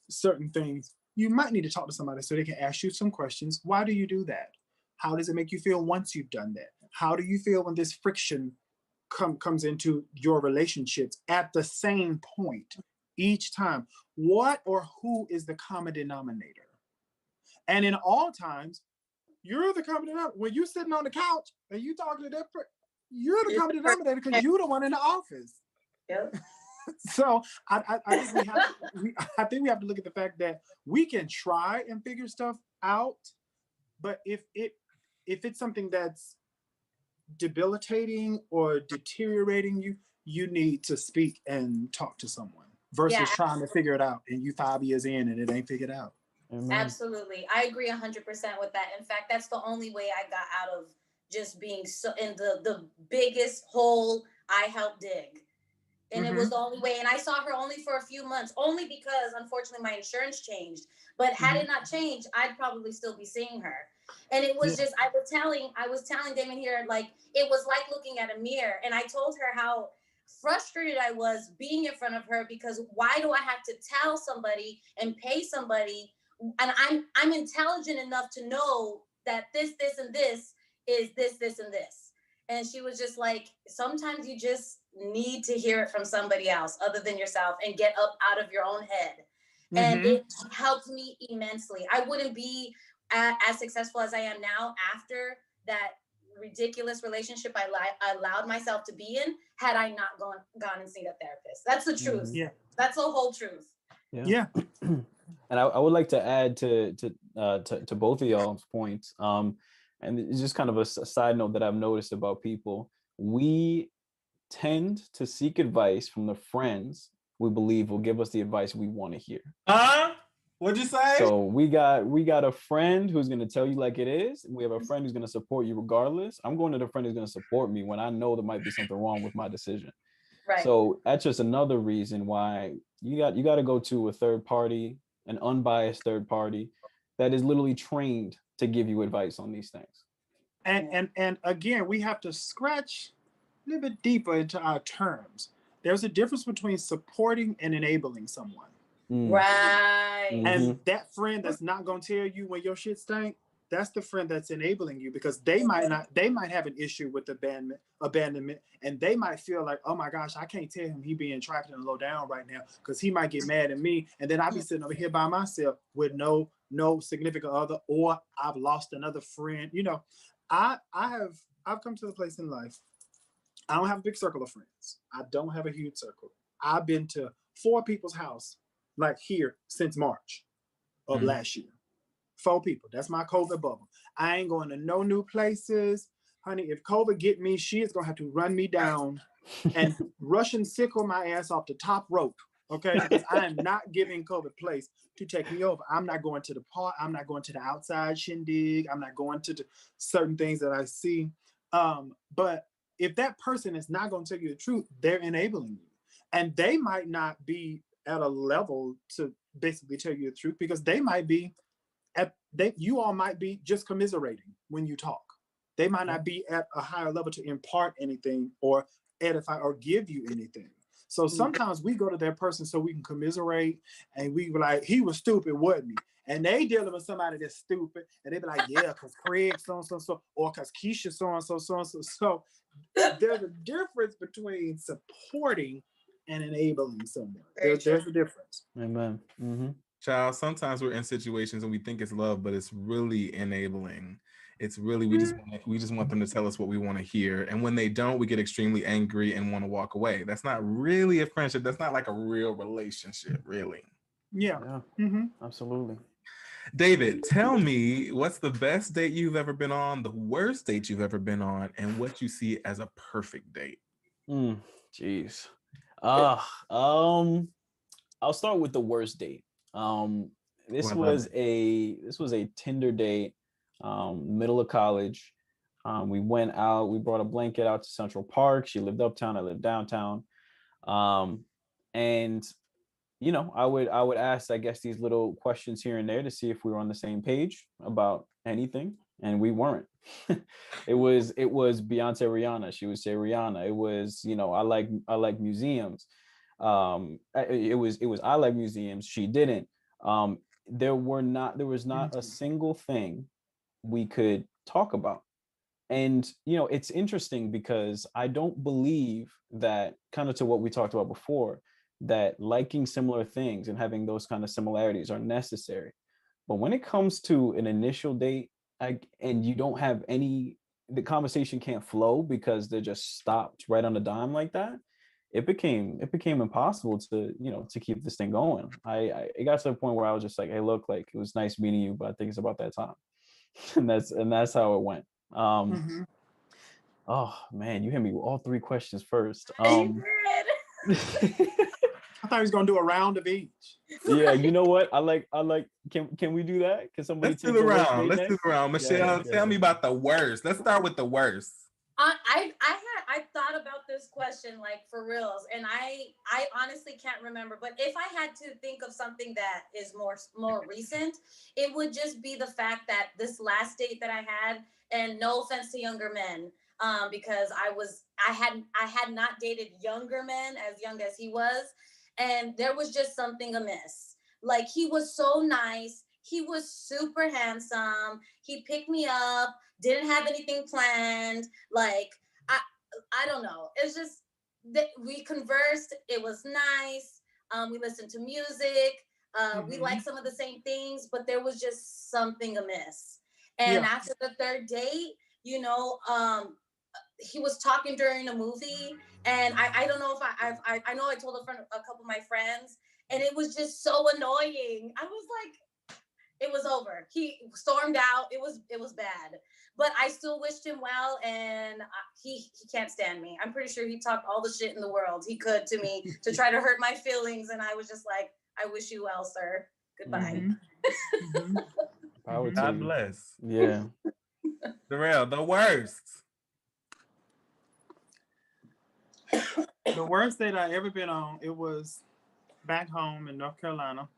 certain things, you might need to talk to somebody so they can ask you some questions. Why do you do that? How does it make you feel once you've done that? How do you feel when this friction comes into your relationships at the same point each time? What or who is the common denominator? And in all times, you're the common denominator. When you're sitting on the couch and you talking to that person, you're the common denominator because you're the one in the office. Yep. So I think we have to look at the fact that we can try and figure stuff out, but if it's something that's debilitating or deteriorating you, you need to speak and talk to someone versus trying to figure it out and you 5 years in and it ain't figured out. Absolutely. I agree 100% with that. In fact, that's the only way I got out of just being so in the biggest hole I helped dig. And it was the only way. And I saw her only for a few months, only because unfortunately my insurance changed. But had it not changed, I'd probably still be seeing her. And it was just, I was telling Damon here, like, it was like looking at a mirror. And I told her how frustrated I was being in front of her, because why do I have to tell somebody and pay somebody? And I'm intelligent enough to know that this, and this is this, and this. And she was just like, sometimes you just need to hear it from somebody else other than yourself and get up out of your own head. And it helped me immensely. I wouldn't be as successful as I am now after that ridiculous relationship I allowed myself to be in, had I not gone and seen a therapist. That's the truth. Yeah. That's the whole truth. Yeah. And I would like to add to both of y'all's points. And it's just kind of a side note that I've noticed about people. We tend to seek advice from the friends we believe will give us the advice we want to hear. What'd you say? So we got a friend who's going to tell you like it is. We have a friend who's going to support you regardless. I'm going to the friend who's going to support me when I know there might be something wrong with my decision. Right. So that's just another reason why you got to go to a third party, an unbiased third party that is literally trained to give you advice on these things. And again, we have to scratch a little bit deeper into our terms. There's a difference between supporting and enabling someone. Right. And that friend that's not going to tell you when your shit stank, that's the friend that's enabling you, because they might have an issue with abandonment, and they might feel like, oh my gosh, I can't tell him he being trapped in a low down right now because he might get mad at me, and then I'll be sitting over here by myself with no significant other, or I've lost another friend. You know, I've come to the place in life. I don't have a big circle of friends. I don't have a huge circle. I've been to 4 people's house, like here, since March of last year. 4 people. That's my COVID bubble. I ain't going to no new places. Honey, if COVID get me, she is going to have to run me down and Russian sickle my ass off the top rope. Okay? Because I am not giving COVID place to take me over. I'm not going to the park. I'm not going to the outside shindig. I'm not going to the certain things that I see. But if that person is not going to tell you the truth, they're enabling you. And they might not be at a level to basically tell you the truth, because they might be you all might be just commiserating when you talk. They might not be at a higher level to impart anything or edify or give you anything. So sometimes we go to that person so we can commiserate, and we be like, he was stupid, wasn't he? And they dealing with somebody that's stupid, and they be like, yeah, because Craig so, or because Keisha so. So there's a difference between supporting and enabling someone. There's a difference. Amen. Child, sometimes we're in situations and we think it's love, but it's really enabling. It's really, we just want them to tell us what we want to hear. And when they don't, we get extremely angry and want to walk away. That's not really a friendship. That's not like a real relationship, really. Yeah. Absolutely. David, tell me, what's the best date you've ever been on, the worst date you've ever been on, and what you see as a perfect date? Jeez. I'll start with the worst date. This was a Tinder date, middle of college. We went out, we brought a blanket out to Central Park. She lived uptown, I lived downtown. And you know, I would ask, I guess, these little questions here and there to see if we were on the same page about anything, and we weren't. It was Beyonce, Rihanna. She would say Rihanna. It was, you know, I like museums. It was I like museums. She didn't. There was not a single thing we could talk about. And, you know, it's interesting because I don't believe that, kind of to what we talked about before, that liking similar things and having those kind of similarities are necessary. But when it comes to an initial date, and you don't have the conversation can't flow because they're just stopped right on a dime like that, it became impossible to, you know, to keep this thing going. It got to the point where I was just like, hey, look, like, it was nice meeting you, but I think it's about that time. and that's how it went. Oh man, you hit me with all 3 questions first. I thought he was gonna do a round of each. Yeah, you know what? I like. Can we do that? Can somebody Let's do take the the worst round. date Let's do next? the round. Michelle, tell me about the worst. Let's start with the worst. I thought about this question like for reals, and I honestly can't remember. But if I had to think of something that is more recent, it would just be the fact that this last date that I had, and no offense to younger men, because I had not dated younger men as young as he was, and there was just something amiss. Like he was so nice, he was super handsome, he picked me up, didn't have anything planned, like. I don't know. It's just that we conversed. It was nice. We listened to music. We liked some of the same things, but there was just something amiss. And after the third date, you know, he was talking during the movie, and I don't know if I know I told a couple of my friends, and it was just so annoying. I was like, it was over. He stormed out. It was bad, but I still wished him well, and he can't stand me. I'm pretty sure he talked all the shit in the world he could to me to try to hurt my feelings, and I was just like, I wish you well, sir. Goodbye. God bless. Yeah. Darrell, the worst. The worst date I ever been on, it was back home in North Carolina.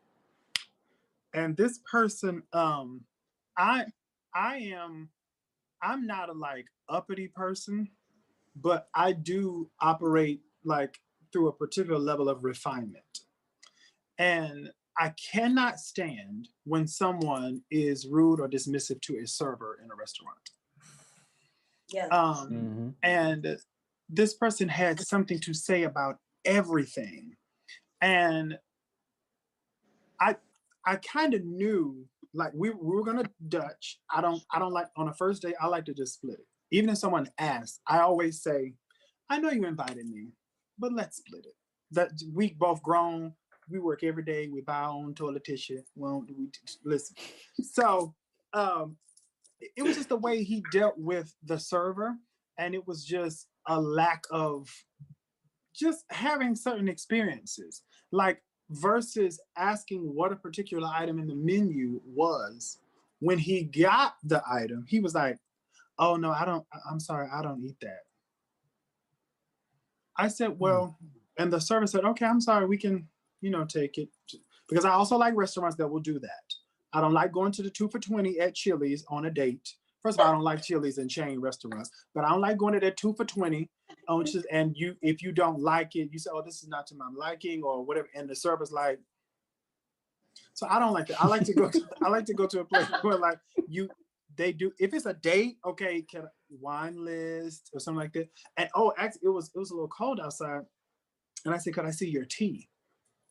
And this person, I'm not a like uppity person, but I do operate like through a particular level of refinement. And I cannot stand when someone is rude or dismissive to a server in a restaurant. Yeah. And this person had something to say about everything. And I kind of knew, like we were gonna Dutch. I don't like on a first date. I like to just split it. Even if someone asks, I always say, I know you invited me, but let's split it. That we both grown. We work every day. We buy our own toilet tissue. Well, we listen. So it was just the way he dealt with the server, and it was just a lack of just having certain experiences. Like versus asking what a particular item in the menu was. When he got the item, he was like, oh no, I'm sorry, I don't eat that. I said, well, and the server said, okay, I'm sorry, we can, take it. Because I also like restaurants that will do that. I don't like going to the 2 for $20 at Chili's on a date. First of all, I don't like Chili's and chain restaurants, but I don't like going to that 2 for $20. And if you don't like it, you say, oh, this is not to my liking or whatever. And the server's like, so I don't like that. I like to go to a place where like they do, if it's a date, okay, can wine list or something like that. And actually it was a little cold outside. And I said, could I see your tea?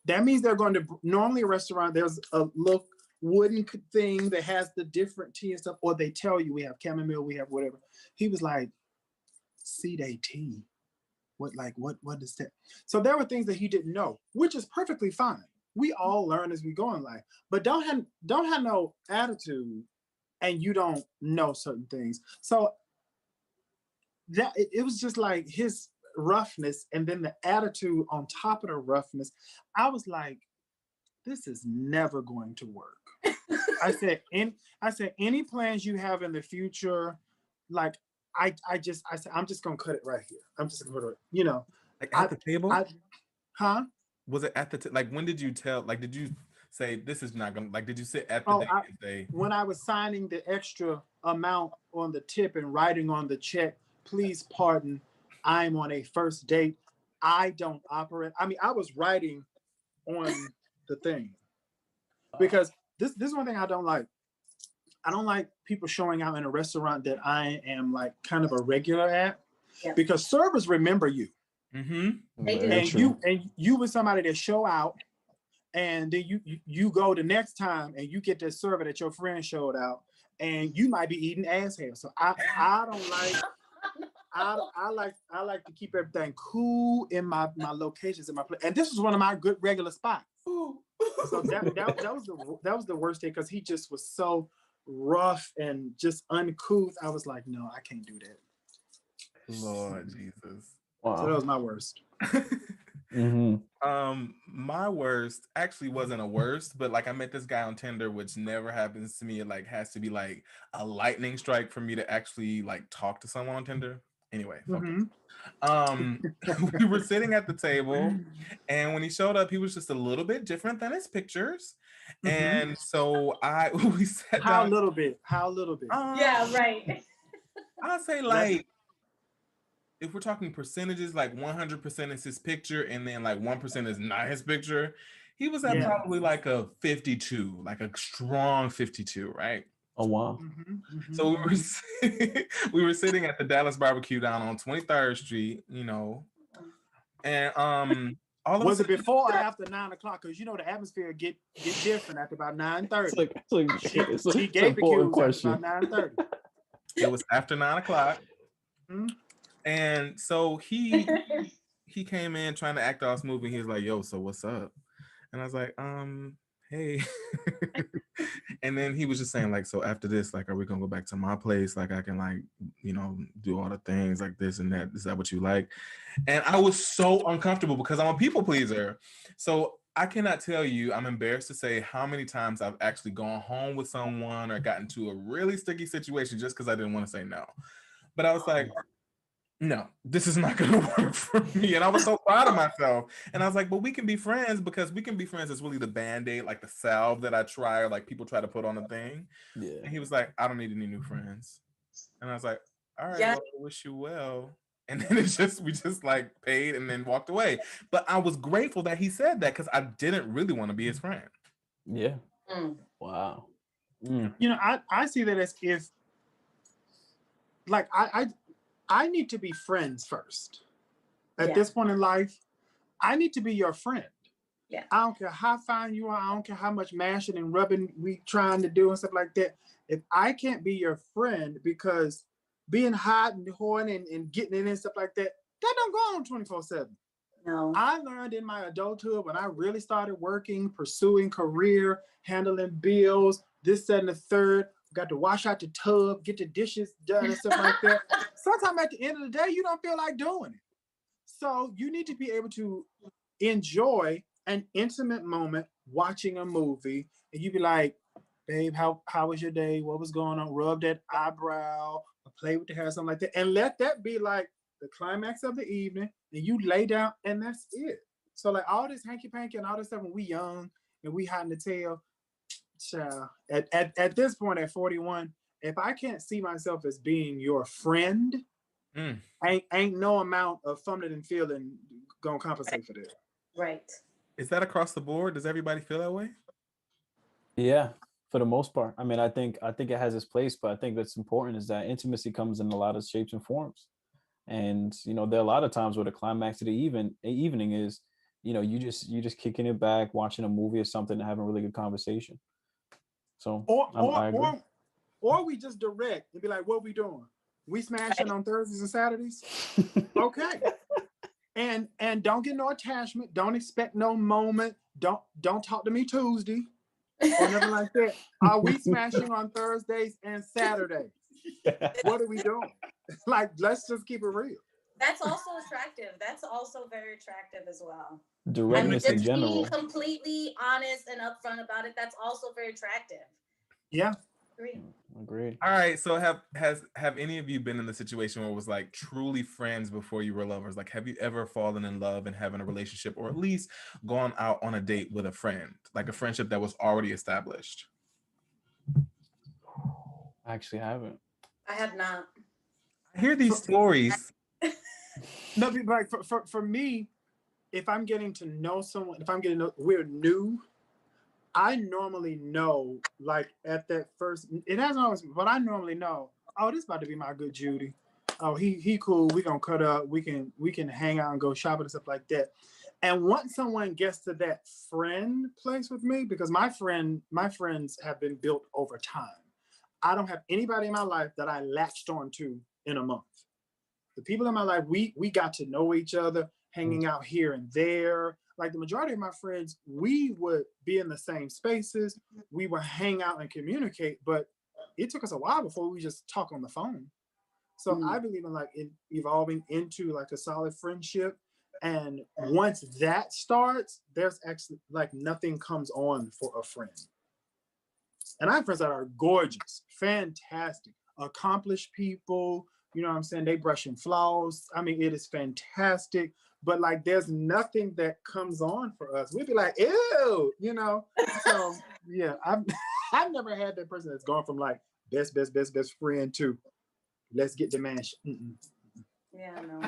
That means they're going to, normally a restaurant, there's a little wooden thing that has the different tea and stuff, or they tell you we have chamomile, we have whatever. He was like, see they tea. What is that? So there were things that he didn't know, which is perfectly fine. We all learn as we go in life, but don't have no attitude and you don't know certain things. So that it was just like his roughness and then the attitude on top of the roughness. I was like, this is never going to work. I said, any plans you have in the future, like I said, I'm just gonna cut it right here. I'm just gonna put it, Like at the table? Was it at the like when did you tell, like did you say this is not gonna, like did you sit at the date and say, when I was signing the extra amount on the tip and writing on the check, please pardon, I'm on a first date. I don't operate. I mean, I was writing on the thing because this is one thing I don't like. I don't like people showing out in a restaurant that I am like kind of a regular at, because servers remember you. They do. And you with somebody that show out, and then you go the next time and you get that server that your friend showed out, and you might be eating ass hair. So I don't like. I like to keep everything cool in my locations in my place. And this was one of my good regular spots. So that was the worst day, because he just was so rough and just uncouth. I was like, no, I can't do that. Lord Jesus. Wow. So that was my worst. My worst actually wasn't a worst, but like I met this guy on Tinder, which never happens to me. It like has to be like a lightning strike for me to actually like talk to someone on Tinder. Anyway, focus. We were sitting at the table, and when he showed up, he was just a little bit different than his pictures. And so we sat How down. little bit? How little bit? Yeah, right. I'd say like, if we're talking percentages, like 100% is his picture, and then like 1% is not his picture. He was at probably like a 52, like a strong 52, right? Oh wow. So we were sitting at the Dallas barbecue down on 23rd Street, you know, and all of Was a it sudden, before or after 9 o'clock? Because you know the atmosphere get different after about 9:30. She gave the cues after about 9:30. It was after 9 o'clock. And so he came in trying to act all smooth, and he was like, "Yo, so what's up?" And I was like, hey. And then he was just saying like, so after this, like, are we gonna go back to my place? Like I can like, you know, do all the things like this and that. Is that what you like? And I was so uncomfortable because I'm a people pleaser. So I cannot tell you, I'm embarrassed to say how many times I've actually gone home with someone or gotten to a really sticky situation just because I didn't want to say no. But I was like, no, this is not going to work for me. And I was so proud of myself. And I was like, but we can be friends, because we can be friends is really the Band-Aid, like the salve that I try, or like people try to put on a thing. Yeah. And he was like, I don't need any new friends. And I was like, all right, well, I wish you well. And then we just like paid and then walked away. But I was grateful that he said that, because I didn't really want to be his friend. Yeah. Wow. You know, I see that as if, like, I need to be friends first. At this point in life, I need to be your friend. Yeah. I don't care how fine you are. I don't care how much mashing and rubbing we trying to do and stuff like that. If I can't be your friend, because being hot and horny and getting it and stuff like that, that don't go on 24/7. No. I learned in my adulthood, when I really started working, pursuing career, handling bills, this, that, and the third, got to wash out the tub, get the dishes done and stuff like that. Sometimes at the end of the day, you don't feel like doing it. So you need to be able to enjoy an intimate moment watching a movie, and you be like, babe, how was your day? What was going on? Rub that eyebrow, or play with the hair, something like that. And let that be like the climax of the evening, and you lay down, and that's it. So like all this hanky-panky and all this stuff when we young and we hot in the tail, child, at this point at 41, if I can't see myself as being your friend, ain't no amount of fumbling and feeling gonna compensate for that. Right. Is that across the board? Does everybody feel that way? Yeah, for the most part. I mean, I think it has its place, but I think what's important is that intimacy comes in a lot of shapes and forms. And you know, there are a lot of times where the climax of the evening is, you know, you just kicking it back, watching a movie or something, and having a really good conversation. So I agree. Or we just direct and be like, what we doing? We smashing on Thursdays and Saturdays? Okay. And don't get no attachment. Don't expect no moment. Don't talk to me Tuesday or nothing like that. Are we smashing on Thursdays and Saturdays? What are we doing? Like, let's just keep it real. That's also attractive. That's also very attractive as well. Directness in general. Being completely honest and upfront about it, that's also very attractive. Yeah. Agreed. All right. So have any of you been in the situation where it was like truly friends before you were lovers? Like, have you ever fallen in love and having a relationship, or at least gone out on a date with a friend, like a friendship that was already established? I actually haven't. I have not. I hear these stories. No, like for me, if I'm getting to know someone, we're new, I normally know, like at that first, it hasn't always, but I normally know, oh, this is about to be my good Judy. Oh, he cool. We gonna cut up. We can hang out and go shopping and stuff like that. And once someone gets to that friend place with me, because my friends have been built over time. I don't have anybody in my life that I latched onto in a month. The people in my life, we got to know each other, hanging out here and there. Like the majority of my friends, we would be in the same spaces. We would hang out and communicate, but it took us a while before we just talk on the phone. So I believe in like evolving into like a solid friendship. And once that starts, there's actually like nothing comes on for a friend. And I have friends that are gorgeous, fantastic, accomplished people. You know what I'm saying? They brushing flaws. I mean, it is fantastic. But like, there's nothing that comes on for us. We'd be like, ew, you know? So yeah, I've never had that person that's gone from like best friend to let's get the man. Yeah, no.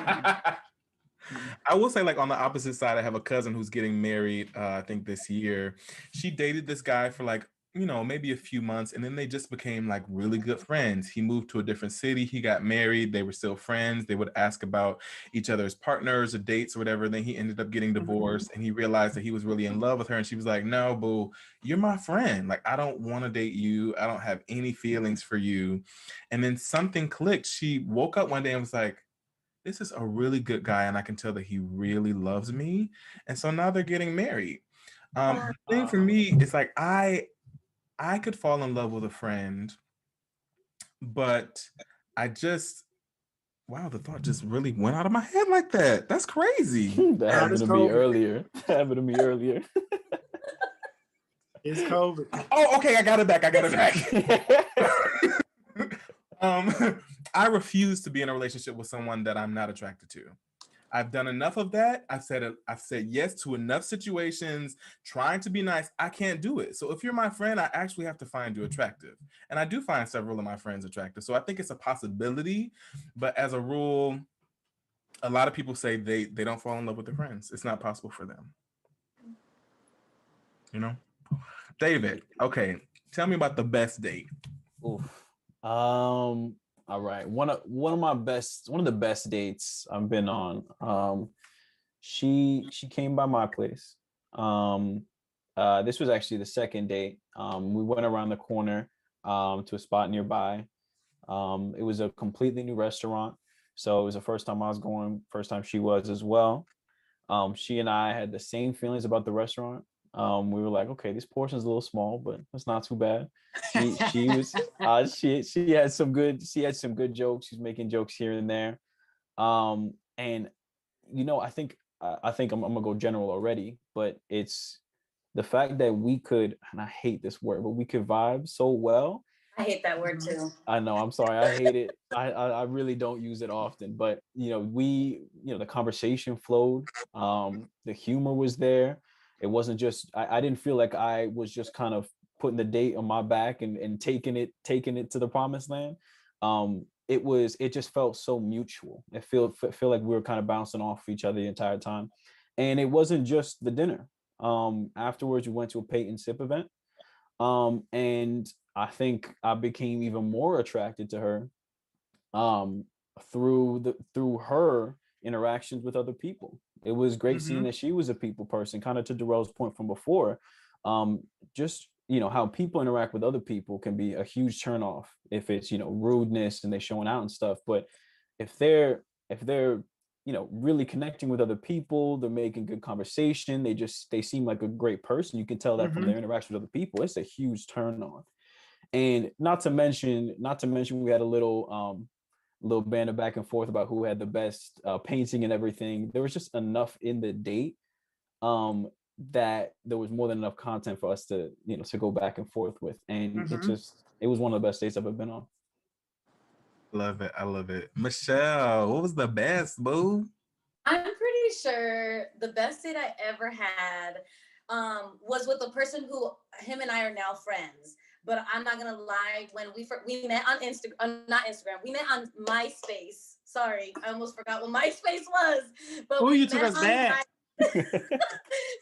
I will say, like, on the opposite side, I have a cousin who's getting married, I think this year. She dated this guy for like, maybe a few months, and then they just became like really good friends. He moved to a different city. He got married. They were still friends. They would ask about each other's partners or dates or whatever. Then he ended up getting divorced, and he realized that he was really in love with her. And she was like, no, boo, you're my friend. Like, I don't want to date you. I don't have any feelings for you. And then something clicked. She woke up one day and was like, this is a really good guy, and I can tell that he really loves me. And so now they're getting married. The thing for me is like, I could fall in love with a friend, but wow, the thought just really went out of my head like that. That's crazy. That happened to me earlier. That happened to me earlier. It's COVID. Oh, okay, I got it back. I refuse to be in a relationship with someone that I'm not attracted to. I've done enough of that. I've said yes to enough situations, trying to be nice. I can't do it. So if you're my friend, I actually have to find you attractive. And I do find several of my friends attractive. So I think it's a possibility. But as a rule, a lot of people say they don't fall in love with their friends. It's not possible for them. David, okay. Tell me about the best date. Oof. All right. One of the best dates I've been on. She came by my place. This was actually the second date. We went around the corner to a spot nearby. It was a completely new restaurant. So it was the first time I was going, first time she was as well. She and I had the same feelings about the restaurant. We were like, okay, this portion's a little small, but it's not too bad. She was she had some good jokes. She's making jokes here and there. And I think I'm gonna go general already, but it's the fact that we could, and I hate this word, but we could vibe so well. I hate that word too. I know, I'm sorry, I hate it. I really don't use it often, but the conversation flowed. The humor was there. It wasn't just, I didn't feel like I was just kind of putting the date on my back and taking it to the promised land. It just felt so mutual. It feel like we were kind of bouncing off each other the entire time. And it wasn't just the dinner. Afterwards, we went to a paint and sip event. And I think I became even more attracted to her through her interactions with other people. It was great seeing that she was a people person, kind of to Darrell's point from before. Just how people interact with other people can be a huge turnoff if it's rudeness and they're showing out and stuff. But if they're really connecting with other people, they're making good conversation, they seem like a great person. You can tell that from their interaction with other people. It's a huge turn on. And not to mention we had a little banter back and forth about who had the best painting and everything. There was just enough in the date that there was more than enough content for us to go back and forth with. And it was one of the best dates I've ever been on. Love it. I love it. Michelle, what was the best, boo? I'm pretty sure the best date I ever had was with a person who him and I are now friends. But I'm not gonna lie, when we met on not Instagram, we met on MySpace. Sorry, I almost forgot what MySpace was. But you took us back.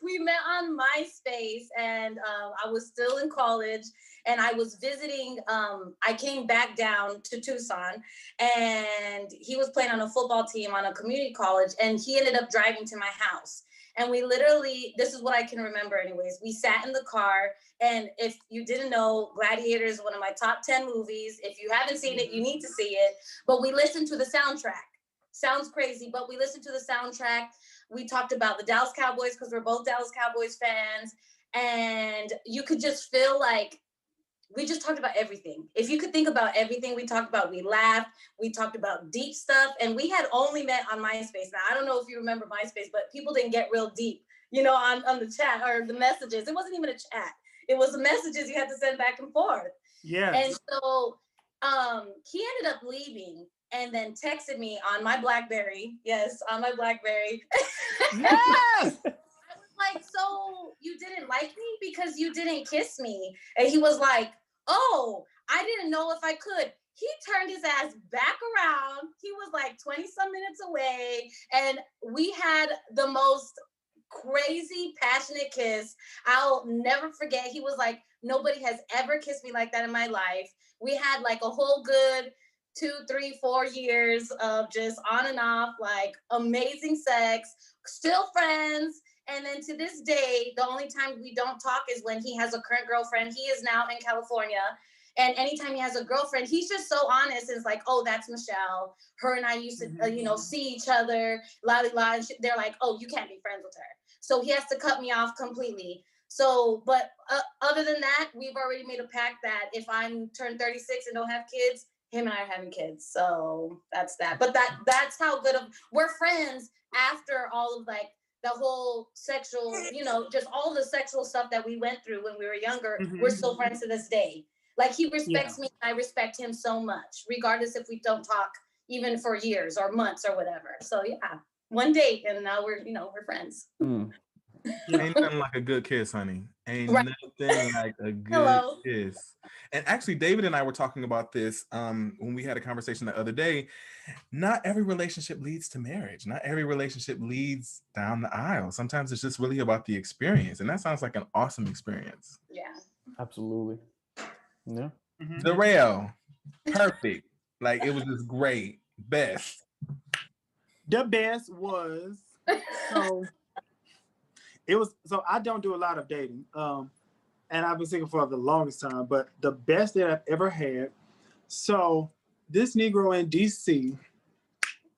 We met on MySpace, and I was still in college, and I was visiting. I came back down to Tucson, and he was playing on a football team on a community college, and he ended up driving to my house. And we literally, this is what I can remember anyways, we sat in the car, and if you didn't know, Gladiator is one of my top 10 movies. If you haven't seen it, you need to see it. But we listened to the soundtrack. Sounds crazy, but we listened to the soundtrack. We talked about the Dallas Cowboys because we're both Dallas Cowboys fans. And you could just feel like we just talked about everything. If you could think about everything we talked about, we laughed, we talked about deep stuff, and we had only met on MySpace. Now, I don't know if you remember MySpace, but people didn't get real deep, you know, on the chat or the messages. It wasn't even a chat. It was the messages you had to send back and forth. Yeah. And so he ended up leaving and then texted me on my BlackBerry. Yes, on my BlackBerry. Yes. Like, so you didn't like me because you didn't kiss me? And he was like, oh, I didn't know if I could. He turned his ass back around. He was like 20 some minutes away. And we had the most crazy, passionate kiss. I'll never forget. He was like, nobody has ever kissed me like that in my life. We had like a whole good 2, 3, 4 years of just on and off, like amazing sex, still friends. And then to this day, the only time we don't talk is when he has a current girlfriend. He is now in California. And anytime he has a girlfriend, he's just so honest. And it's like, oh, that's Michelle. Her and I used to, see each other. La la la. They're like, oh, you can't be friends with her. So he has to cut me off completely. So, but other than that, we've already made a pact that if I'm turned 36 and don't have kids, him and I are having kids. So that's that. But that's how good of we're friends after all of like the whole sexual, just all the sexual stuff that we went through when we were younger. We're still friends to this day. Like he respects me, I respect him so much, regardless if we don't talk even for years or months or whatever. So yeah, one date and now we're friends. Ain't nothing like a good kiss, honey. Ain't nothing like a good kiss. And actually, David and I were talking about this when we had a conversation the other day. Not every relationship leads to marriage. Not every relationship leads down the aisle. Sometimes it's just really about the experience. And that sounds like an awesome experience. Yeah. Absolutely. Yeah. Darrell, perfect. Like it was just great. Best. The best was so I don't do a lot of dating. And I've been single for the longest time, but the best that I've ever had. So this Negro in DC,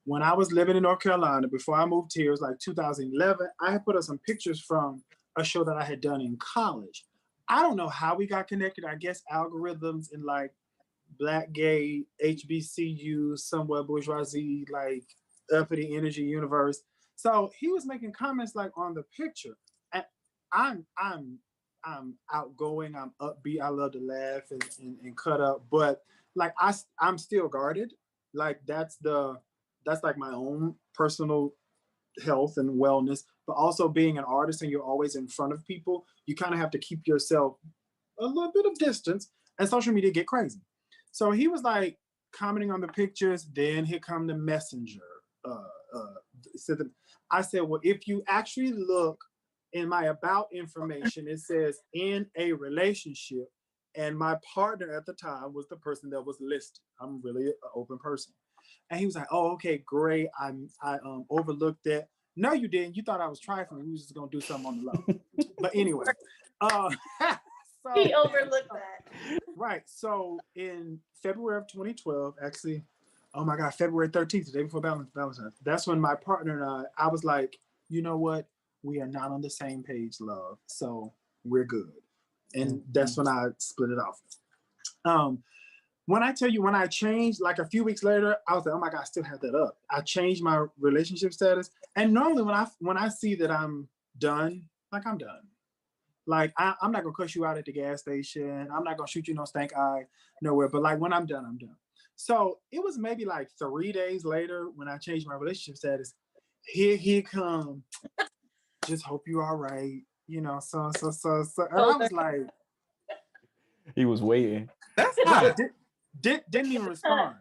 when I was living in North Carolina, before I moved here, it was like 2011, I had put up some pictures from a show that I had done in college. I don't know how we got connected. I guess algorithms in like Black Gay, HBCU, somewhat bourgeoisie, like uppity energy universe. So he was making comments like on the picture. And I'm outgoing, I'm upbeat, I love to laugh and cut up, but like I'm still guarded. Like that's like my own personal health and wellness, but also being an artist and you're always in front of people, you kind of have to keep yourself a little bit of distance, and social media get crazy. So he was like commenting on the pictures, then here come the messenger. I said, well, if you actually look in my about information, it says in a relationship, and my partner at the time was the person that was listed. I'm really an open person. And he was like, oh, okay, great. I overlooked that. No, you didn't. You thought I was trifling. We was just gonna do something on the low. But anyway, so he overlooked that. Right. So in February of 2012, actually, oh my God, February 13th, the day before Valentine's. That's when my partner and I was like, you know what? We are not on the same page, love. So we're good. And that's when I split it off. When I tell you, when I changed, like a few weeks later, I was like, oh my God, I still have that up. I changed my relationship status. And normally when I see that I'm done, like I'm done. Like I'm not gonna cuss you out at the gas station. I'm not gonna shoot you no stank eye nowhere. But like when I'm done, I'm done. So it was maybe like 3 days later when I changed my relationship status. Here he come. Just hope you're all right. So. And I was like, he was waiting. That's not. Didn't even respond.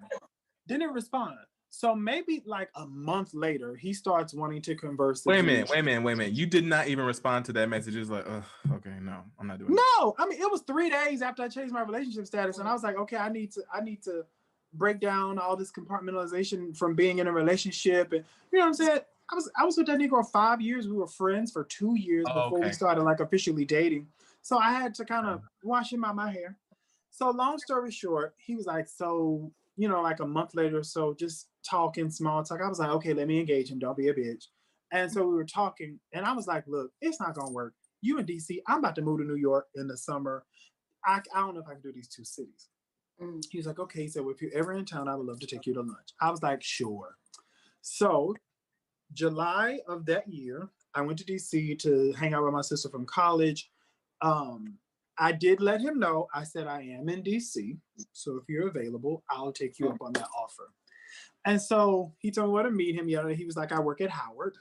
Didn't respond. So maybe like a month later, he starts wanting to converse. Wait a minute. You did not even respond to that message. It's like, okay, no, I'm not doing it. No, I mean, it was 3 days after I changed my relationship status. And I was like, okay, I need to break down all this compartmentalization from being in a relationship. And you know what I'm saying? I was with that Negro 5 years. We were friends for 2 years before we started like officially dating. So I had to kind of wash him out my hair. So long story short, he was like, so, like a month later or so, just talking, small talk. I was like, okay, let me engage him. Don't be a bitch. And so we were talking and I was like, look, it's not going to work. You in DC, I'm about to move to New York in the summer. I don't know if I can do these 2 cities. He was like, okay. He said, well, if you're ever in town, I would love to take you to lunch. I was like, sure. So July of that year, I went to DC to hang out with my sister from college. I did let him know. I said, I am in DC. So if you're available, I'll take you up on that offer. And so he told me where to meet him. Yeah, he was like, I work at Howard.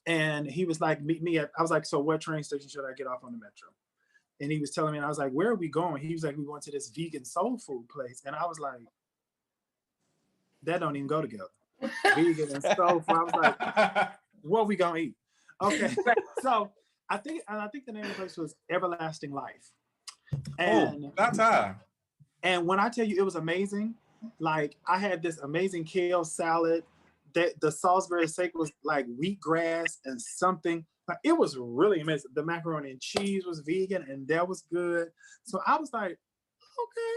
And he was like, meet me at, I was like, so what train station should I get off on the metro? And he was telling me, and I was like, where are we going? He was like, we're going to this vegan soul food place. And I was like, that don't even go together. Vegan and soul food. I was like, what are we going to eat? Okay. So I think the name of the place was Everlasting Life. And that's high. And when I tell you it was amazing, like I had this amazing kale salad. The Salisbury steak was like wheatgrass and something. Like, it was really amazing. The macaroni and cheese was vegan and that was good. So I was like, okay.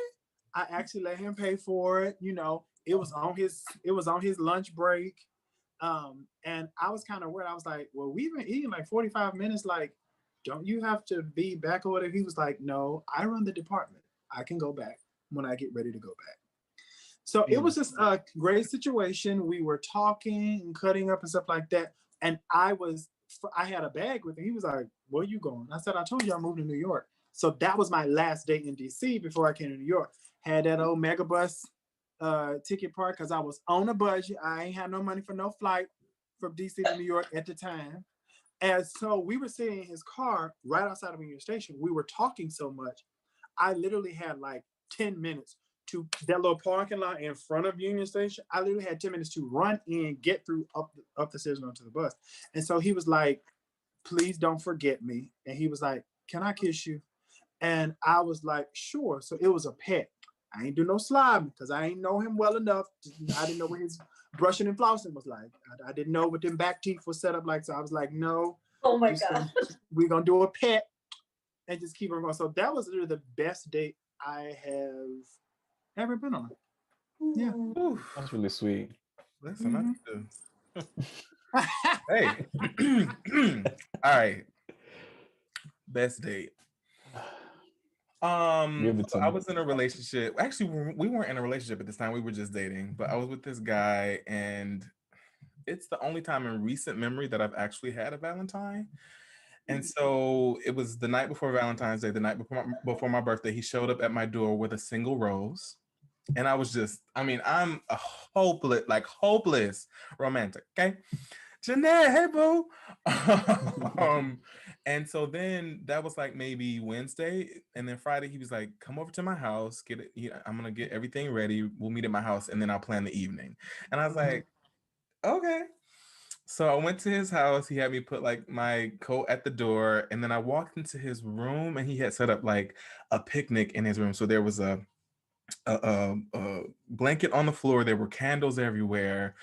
I actually let him pay for it. You know, it was on his lunch break. And I was kind of worried. I was like, well, we've been eating like 45 minutes. Like, don't you have to be back or whatever? He was like, no, I run the department. I can go back when I get ready to go back. So it was just a great situation. We were talking and cutting up and stuff like that. And I had a bag with him. He was like, where you going? I said, I told you I'm moving to New York. So that was my last day in DC before I came to New York. Had that old megabus ticket part because I was on a budget. I ain't had no money for no flight from DC to New York at the time. And so we were sitting in his car right outside of Union Station. We were talking so much. I literally had like 10 minutes to that little parking lot in front of Union Station. I literally had 10 minutes to run in, get through up the stairs and onto the bus. And so he was like, please don't forget me. And he was like, can I kiss you? And I was like, sure. So it was a pet. I ain't do no slime because I ain't know him well enough. I didn't know what his brushing and flossing was like. I didn't know what them back teeth was set up like. So I was like, no. Oh my God. We're going to do a pet and just keep on going. So that was literally the best date I have ever been on. Yeah. Ooh, that's really sweet. Listen, hey. All right. Best date. I was in a relationship. Actually, we weren't in a relationship at this time. We were just dating. But I was with this guy, and it's the only time in recent memory that I've actually had a Valentine. And so it was the night before Valentine's Day, the night before my birthday. He showed up at my door with a single rose. And I was just, I mean, I'm a hopeless romantic, okay? Jeanette, hey boo. And so then that was like maybe Wednesday. And then Friday, he was like, come over to my house, I'm gonna get everything ready. We'll meet at my house and then I'll plan the evening. And I was like, okay. So I went to his house. He had me put like my coat at the door. And then I walked into his room and he had set up like a picnic in his room. So there was a blanket on the floor. There were candles everywhere.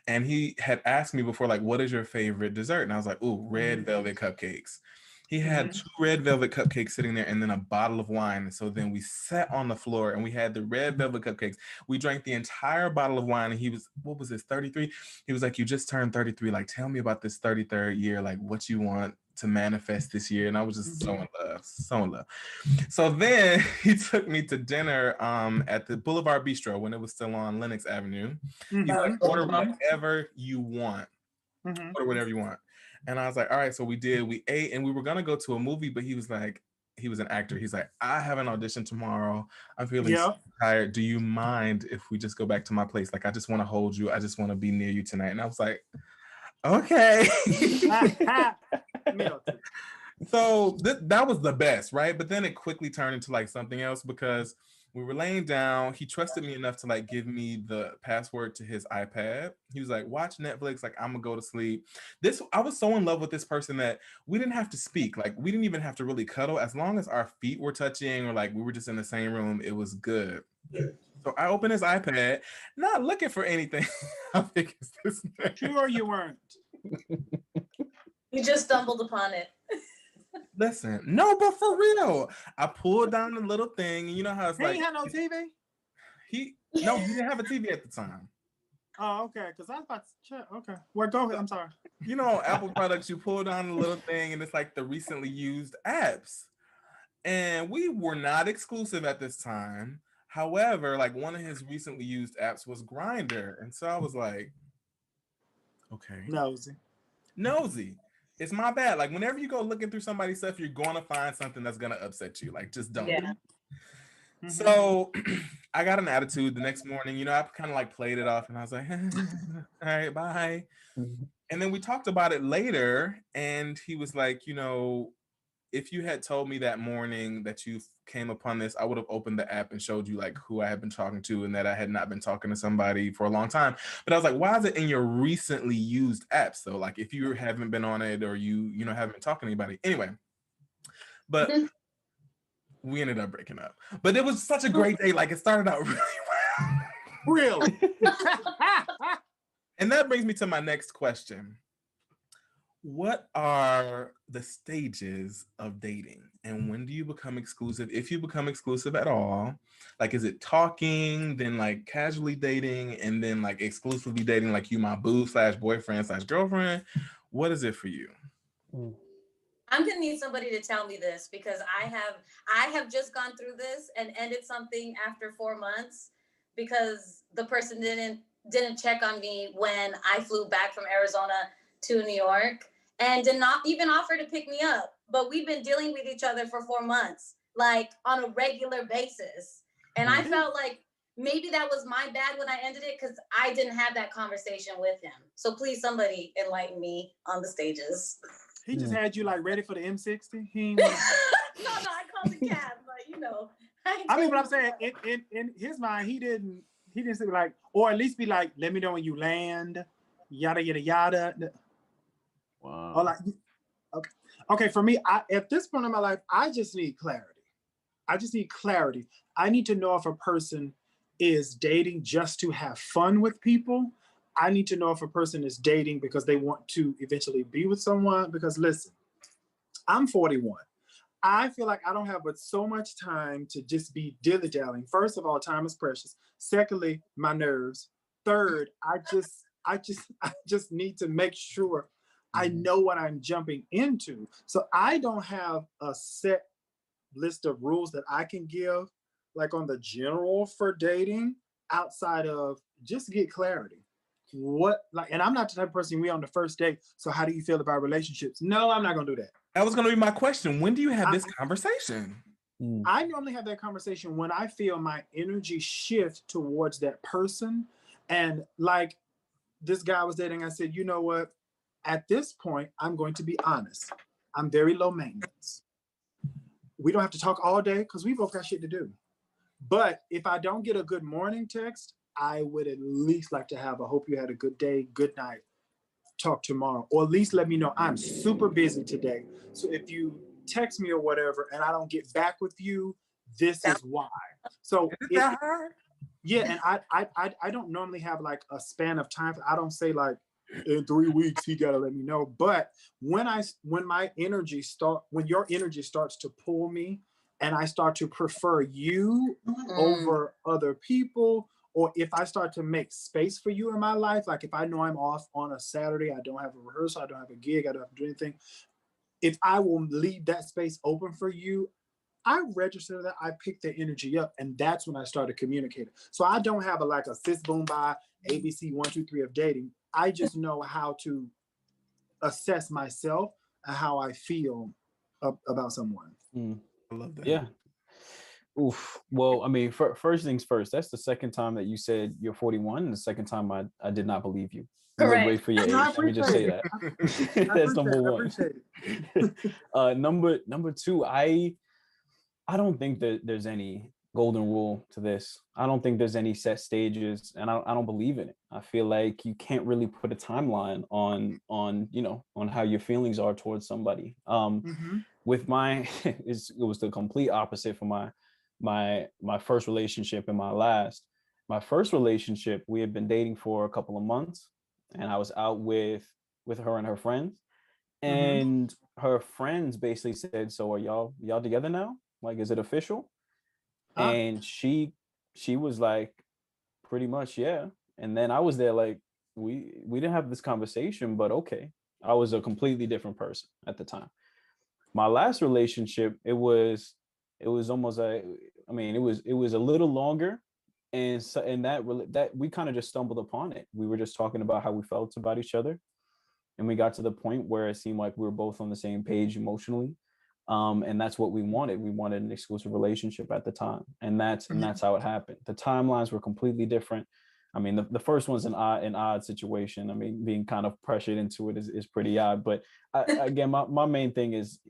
And he had asked me before, like, what is your favorite dessert? And I was like, ooh, red velvet cupcakes. He had 2 red velvet cupcakes sitting there and then a bottle of wine. And so then we sat on the floor and we had the red velvet cupcakes. We drank the entire bottle of wine. And he was, what was this, 33? He was like, you just turned 33. Like, tell me about this 33rd year, like what you want to manifest this year. And I was just so in love. So then he took me to dinner at the Boulevard Bistro when it was still on Lenox Avenue. He's like, order whatever you want. Order whatever you want. And I was like, all right. So we ate and we were gonna go to a movie, but he was an actor. He's like, I have an audition tomorrow. I'm feeling so tired. Do you mind if we just go back to my place? Like, I just want to hold you. I just want to be near you tonight. And I was like, okay. So that was the best, right? But then it quickly turned into like something else because we were laying down. He trusted me enough to like give me the password to his iPad. He was like, watch Netflix. Like, I'm gonna go to sleep. I was so in love with this person that we didn't have to speak. Like, we didn't even have to really cuddle. As long as our feet were touching or like we were just in the same room, it was good. So I opened his iPad, not looking for anything. How big is this man? Sure you weren't. You just stumbled upon it. Listen, no, but for real, I pulled down the little thing, and you know how it's like. He had no TV? He didn't have a TV at the time. Oh, okay. Because I was about to check. Okay. Well, go ahead. I'm sorry. You know, Apple products, you pull down the little thing, and it's like the recently used apps. And we were not exclusive at this time. However, like one of his recently used apps was Grinder. And so I was like, okay. Nosy. It's my bad. Like whenever you go looking through somebody's stuff, you're going to find something that's going to upset you. Like just don't. Yeah. So I got an attitude the next morning. You know, I kind of like played it off and I was like, all right, bye. And then we talked about it later. And he was like, you know, if you had told me that morning that you came upon this, I would have opened the app and showed you like who I had been talking to and that I had not been talking to somebody for a long time. But I was like, why is it in your recently used apps? So like if you haven't been on it or you know, haven't been talking to anybody. Anyway, but we ended up breaking up. But it was such a great day. Like it started out really well. Really? And that brings me to my next question. What are the stages of dating and when do you become exclusive? If you become exclusive at all, like, is it talking, then like casually dating, and then like exclusively dating, like you my boo / boyfriend / girlfriend? What is it for you? I'm gonna need somebody to tell me this because I have just gone through this and ended something after 4 months because the person didn't check on me when I flew back from Arizona to New York and did not even offer to pick me up. But we've been dealing with each other for 4 months, like on a regular basis. And I felt like maybe that was my bad when I ended it because I didn't have that conversation with him. So please, somebody enlighten me on the stages. He just had you like ready for the M60. He ain't no, I called the cab, but you know. I mean, what I'm saying, in his mind, he didn't say like, or at least be like, let me know when you land, yada yada yada. Wow. Or like, okay. For me, at this point in my life, I just need clarity. I need to know if a person is dating just to have fun with people. I need to know if a person is dating because they want to eventually be with someone. Because listen, I'm 41. I feel like I don't have but so much time to just be dilly-dallying. First of all, time is precious. Secondly, my nerves. Third, I just need to make sure I know what I'm jumping into. So I don't have a set list of rules that I can give, like on the general for dating, outside of just get clarity. And I'm not the type of person we on the first date. So how do you feel about relationships? No, I'm not gonna do that. That was gonna be my question. When do you have this conversation? I normally have that conversation when I feel my energy shift towards that person. And like this guy I was dating, I said, you know what? At this point, I'm going to be honest. I'm very low maintenance. We don't have to talk all day because we both got shit to do. But if I don't get a good morning text, I would at least like to have a hope you had a good day, good night, talk tomorrow. Or at least let me know I'm super busy today. So if you text me or whatever and I don't get back with you, this is why. So that hard? Yeah, and I don't normally have like a span of time. I don't say like in 3 weeks he gotta let me know. But when your energy starts to pull me and I start to prefer you over other people, or if I start to make space for you in my life, like if I know I'm off on a Saturday, I don't have a rehearsal, I don't have a gig, I don't have to do anything. If I will leave that space open for you, I register that, I pick the energy up, and that's when I started communicating. So I don't have like a sis boom by ABC 1, 2, 3 of dating. I just know how to assess myself and how I feel about someone. I love that. Yeah. Oof. Well, I mean, first things first, that's the second time that you said you're 41. And the second time I did not believe you. You look great for your age. Let me just say that. That's number one. Number two, I don't think that there's any golden rule to this. I don't think there's any set stages, and I don't believe in it. I feel like you can't really put a timeline on how your feelings are towards somebody. With my, it was the complete opposite for my first relationship and my last. My first relationship, we had been dating for a couple of months, and I was out with her and her friends, and her friends basically said, "So are y'all together now? Like, is it official?" And she was like, pretty much, yeah. And then I was there like, we didn't have this conversation, but okay. I was a completely different person at the time. My last relationship, it was it was almost it was a little longer. And so, and that we kind of just stumbled upon it. We were just talking about how we felt about each other. And we got to the point where it seemed like we were both on the same page emotionally. And that's what we wanted. We wanted an exclusive relationship at the time. And that's how it happened. The timelines were completely different. I mean, the first one's an odd situation. I mean, being kind of pressured into it is pretty odd. But again, my main thing is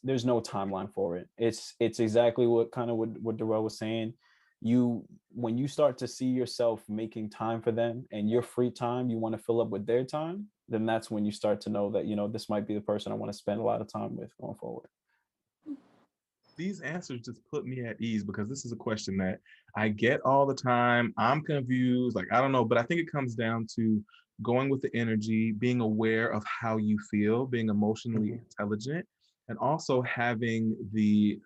there's no timeline for it. It's exactly what Darrell was saying. When you start to see yourself making time for them and your free time, you want to fill up with their time, then that's when you start to know that, this might be the person I want to spend a lot of time with going forward. These answers just put me at ease because this is a question that I get all the time. I'm confused, like, I don't know, but I think it comes down to going with the energy, being aware of how you feel, being emotionally intelligent, and also having the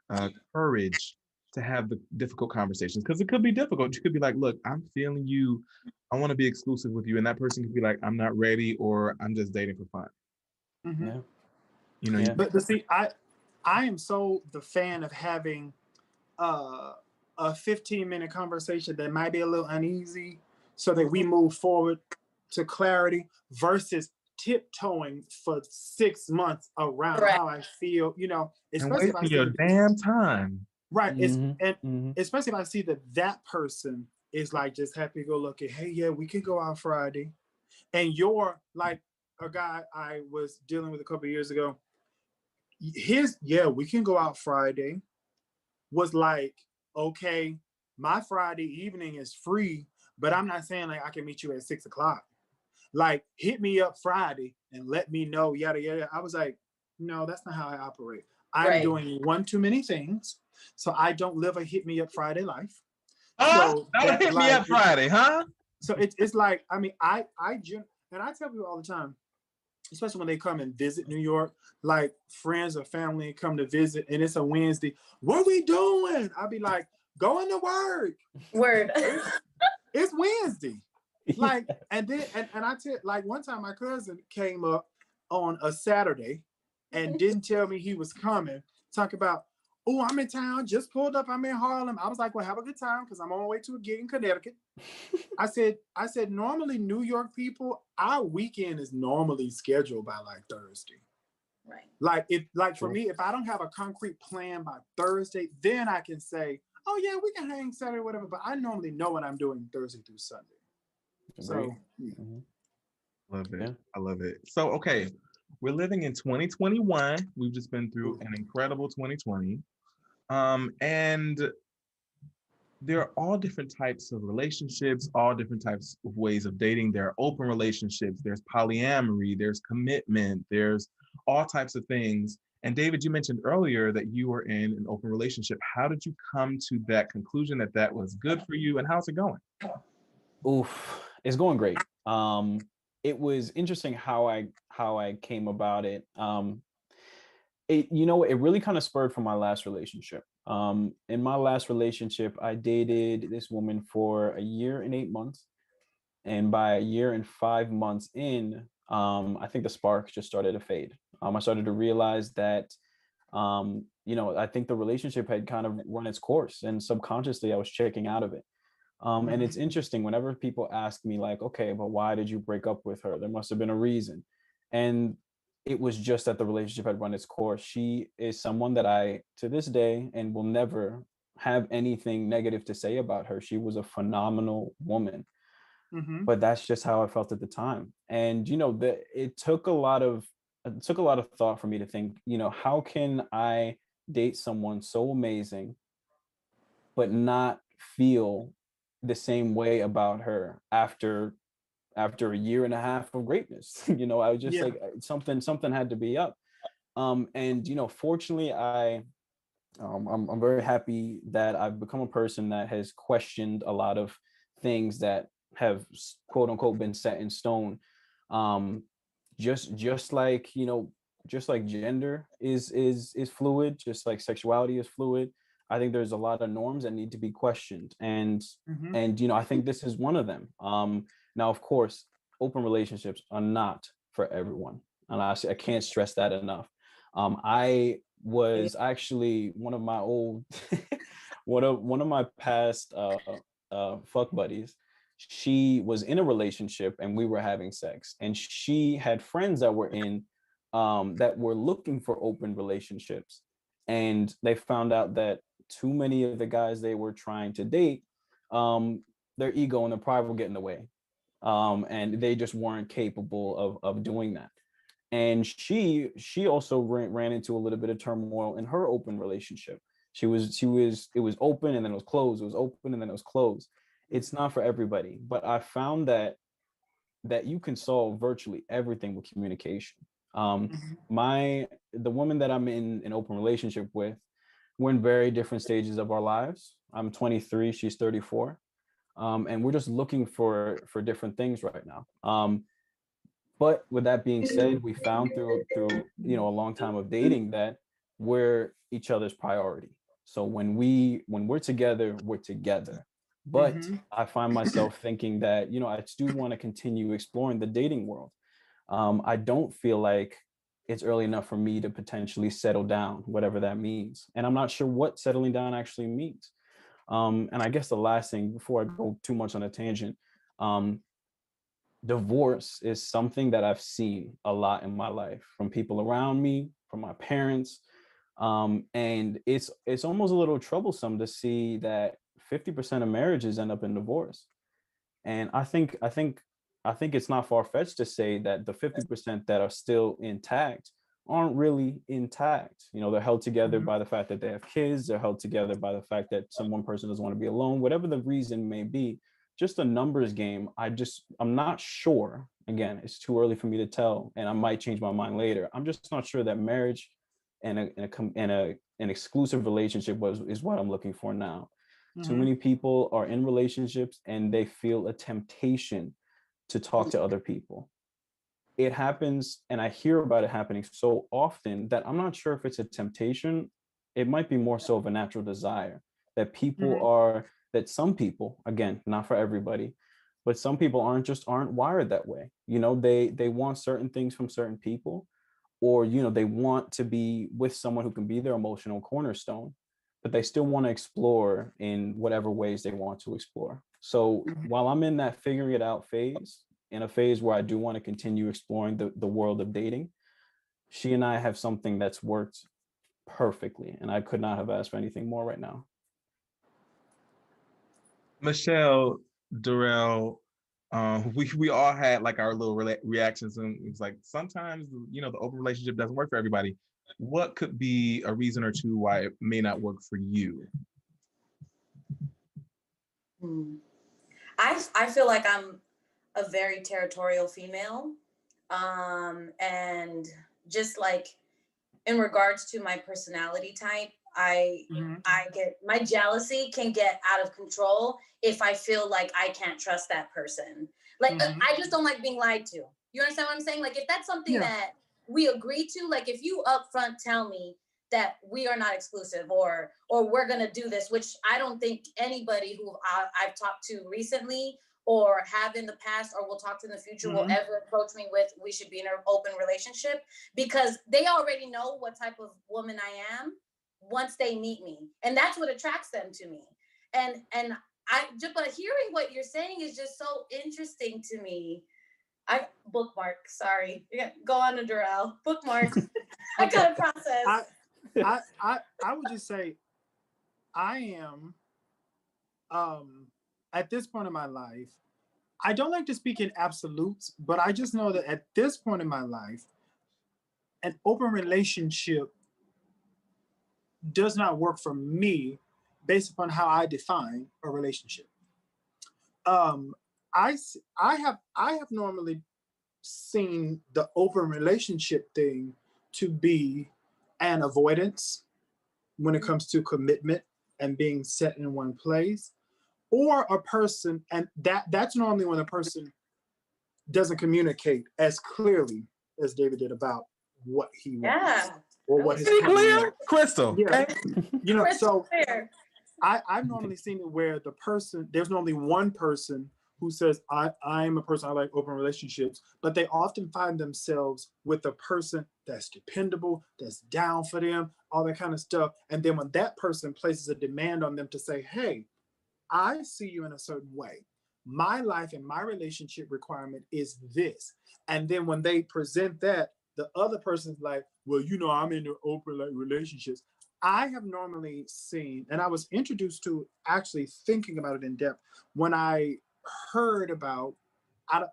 courage to have the difficult conversations, because it could be difficult. You could be like, look, I'm feeling you. I want to be exclusive with you. And that person could be like, I'm not ready, or I'm just dating for fun. Yeah. But see, I am so the fan of having a 15-minute conversation that might be a little uneasy so that we move forward to clarity versus tiptoeing for 6 months around how I feel, And especially if I see your damn time. Right. Especially if I see that person is like just happy go lucky. Hey, yeah, we can go out Friday. And you're like a guy I was dealing with a couple of years ago. We can go out Friday was like, okay, my Friday evening is free, but I'm not saying like I can meet you at 6 o'clock. Like, hit me up Friday and let me know, yada, yada. I was like, no, that's not how I operate. I'm doing one too many things. So I don't live a hit me up Friday life. So that hit me up Friday, huh? So it's like, I mean, and I tell people all the time, especially when they come and visit New York, like friends or family come to visit and it's a Wednesday. What are we doing? I'll be like, going to work. Word. It's Wednesday. Like, and then, and I tell, like one time my cousin came up on a Saturday and didn't tell me he was coming. Talk about, oh, I'm in town, just pulled up, I'm in Harlem. I was like, well, have a good time because I'm on my way to a gig in Connecticut. I said, normally New York people, our weekend is normally scheduled by like Thursday. Right. For me, if I don't have a concrete plan by Thursday, then I can say, oh yeah, we can hang Saturday, whatever. But I normally know what I'm doing Thursday through Sunday. So love it. Yeah. I love it. So, okay, we're living in 2021. We've just been through an incredible 2020. And there are all different types of relationships, all different types of ways of dating. There are open relationships, there's polyamory, there's commitment, there's all types of things. And David, you mentioned earlier that you were in an open relationship. How did you come to that conclusion that that was good for you, and how's it going? Oof, it's going great. It was interesting how I came about it. It really kind of spurred from my last relationship. In my last relationship, I dated this woman for 1 year and 8 months. And by 1 year and 5 months in, I think the spark just started to fade. I started to realize that, I think the relationship had kind of run its course, and subconsciously I was checking out of it. And it's interesting whenever people ask me like, okay, but why did you break up with her? There must have been a reason. And it was just that the relationship had run its course. She is someone that I, to this day, and will never have anything negative to say about her. She was a phenomenal woman. But that's just how I felt at the time. And, it took a lot of thought for me to think, how can I date someone so amazing, but not feel the same way about her after 1.5 years of greatness? I was just like, something had to be up. And fortunately, I'm very happy that I've become a person that has questioned a lot of things that have quote unquote been set in stone. Just like gender is fluid, just like sexuality is fluid. I think there's a lot of norms that need to be questioned, and I think this is one of them. Now, of course, open relationships are not for everyone, and I can't stress that enough. I was actually one of my old one of my past fuck buddies. She was in a relationship and we were having sex, and she had friends that were in that were looking for open relationships, and they found out that too many of the guys they were trying to date, their ego and their pride were getting in the way, and they just weren't capable of doing that. And she also ran into a little bit of turmoil in her open relationship. It was open and then it was closed, it was open and then it was closed. It's not for everybody, but I found that you can solve virtually everything with communication. The woman that I'm in an open relationship with, we're in very different stages of our lives. I'm 23, she's 34, and we're just looking for different things right now. But with that being said, we found through a long time of dating that we're each other's priority. So when we're together, we're together. But I find myself thinking that, I do want to continue exploring the dating world. I don't feel like it's early enough for me to potentially settle down, whatever that means. And I'm not sure what settling down actually means. And I guess the last thing, before I go too much on a tangent, divorce is something that I've seen a lot in my life from people around me, from my parents. And it's almost a little troublesome to see that 50% of marriages end up in divorce. And I think it's not far-fetched to say that the 50% that are still intact aren't really intact. They're held together by the fact that they have kids, they're held together by the fact that one person doesn't want to be alone, whatever the reason may be. Just a numbers game. I'm not sure. Again, it's too early for me to tell, and I might change my mind later. I'm just not sure that marriage and an exclusive relationship is what I'm looking for now. Too many people are in relationships and they feel a temptation to talk to other people. It happens, and I hear about it happening so often that I'm not sure if it's a temptation. It might be more so of a natural desire that that some people, again, not for everybody, but some people aren't wired that way. They want certain things from certain people, or, they want to be with someone who can be their emotional cornerstone, but they still want to explore in whatever ways they want to explore. So while I'm in that figuring it out phase, in a phase where I do want to continue exploring the world of dating, she and I have something that's worked perfectly, and I could not have asked for anything more right now. Michelle, Darrell, we all had like our little reactions, and it was like sometimes the open relationship doesn't work for everybody. What could be a reason or two why it may not work for you? I feel like I'm a very territorial female, and just like in regards to my personality type, I get, my jealousy can get out of control if I feel like I can't trust that person. Like I just don't like being lied to. You understand what I'm saying? Like if that's something that we agree to, like if you upfront tell me that we are not exclusive or we're gonna do this, which I don't think anybody who I've talked to recently or have in the past or will talk to in the future will ever approach me with we should be in an open relationship, because they already know what type of woman I am once they meet me, and that's what attracts them to me. And I just, but hearing what you're saying is just so interesting to me. I bookmark. Sorry, go on to Darrell. Bookmark. I gotta process. I would just say, I am at this point in my life. I don't like to speak in absolutes, but I just know that at this point in my life, an open relationship does not work for me based upon how I define a relationship. I have normally seen the open relationship thing to be an avoidance when it comes to commitment and being set in one place, or a person, and that's normally when a person doesn't communicate as clearly as David did about what he wants. Or what his clear? Crystal. Yeah. Crystal so clear. I've normally seen it where there's normally one person who says, I'm a person, I like open relationships, but they often find themselves with a person that's dependable, that's down for them, all that kind of stuff. And then when that person places a demand on them to say, hey, I see you in a certain way. My life and my relationship requirement is this. And then when they present that, the other person's like, well, you know, I'm in open relationships. I have normally seen, and I was introduced to actually thinking about it in depth when I heard about, I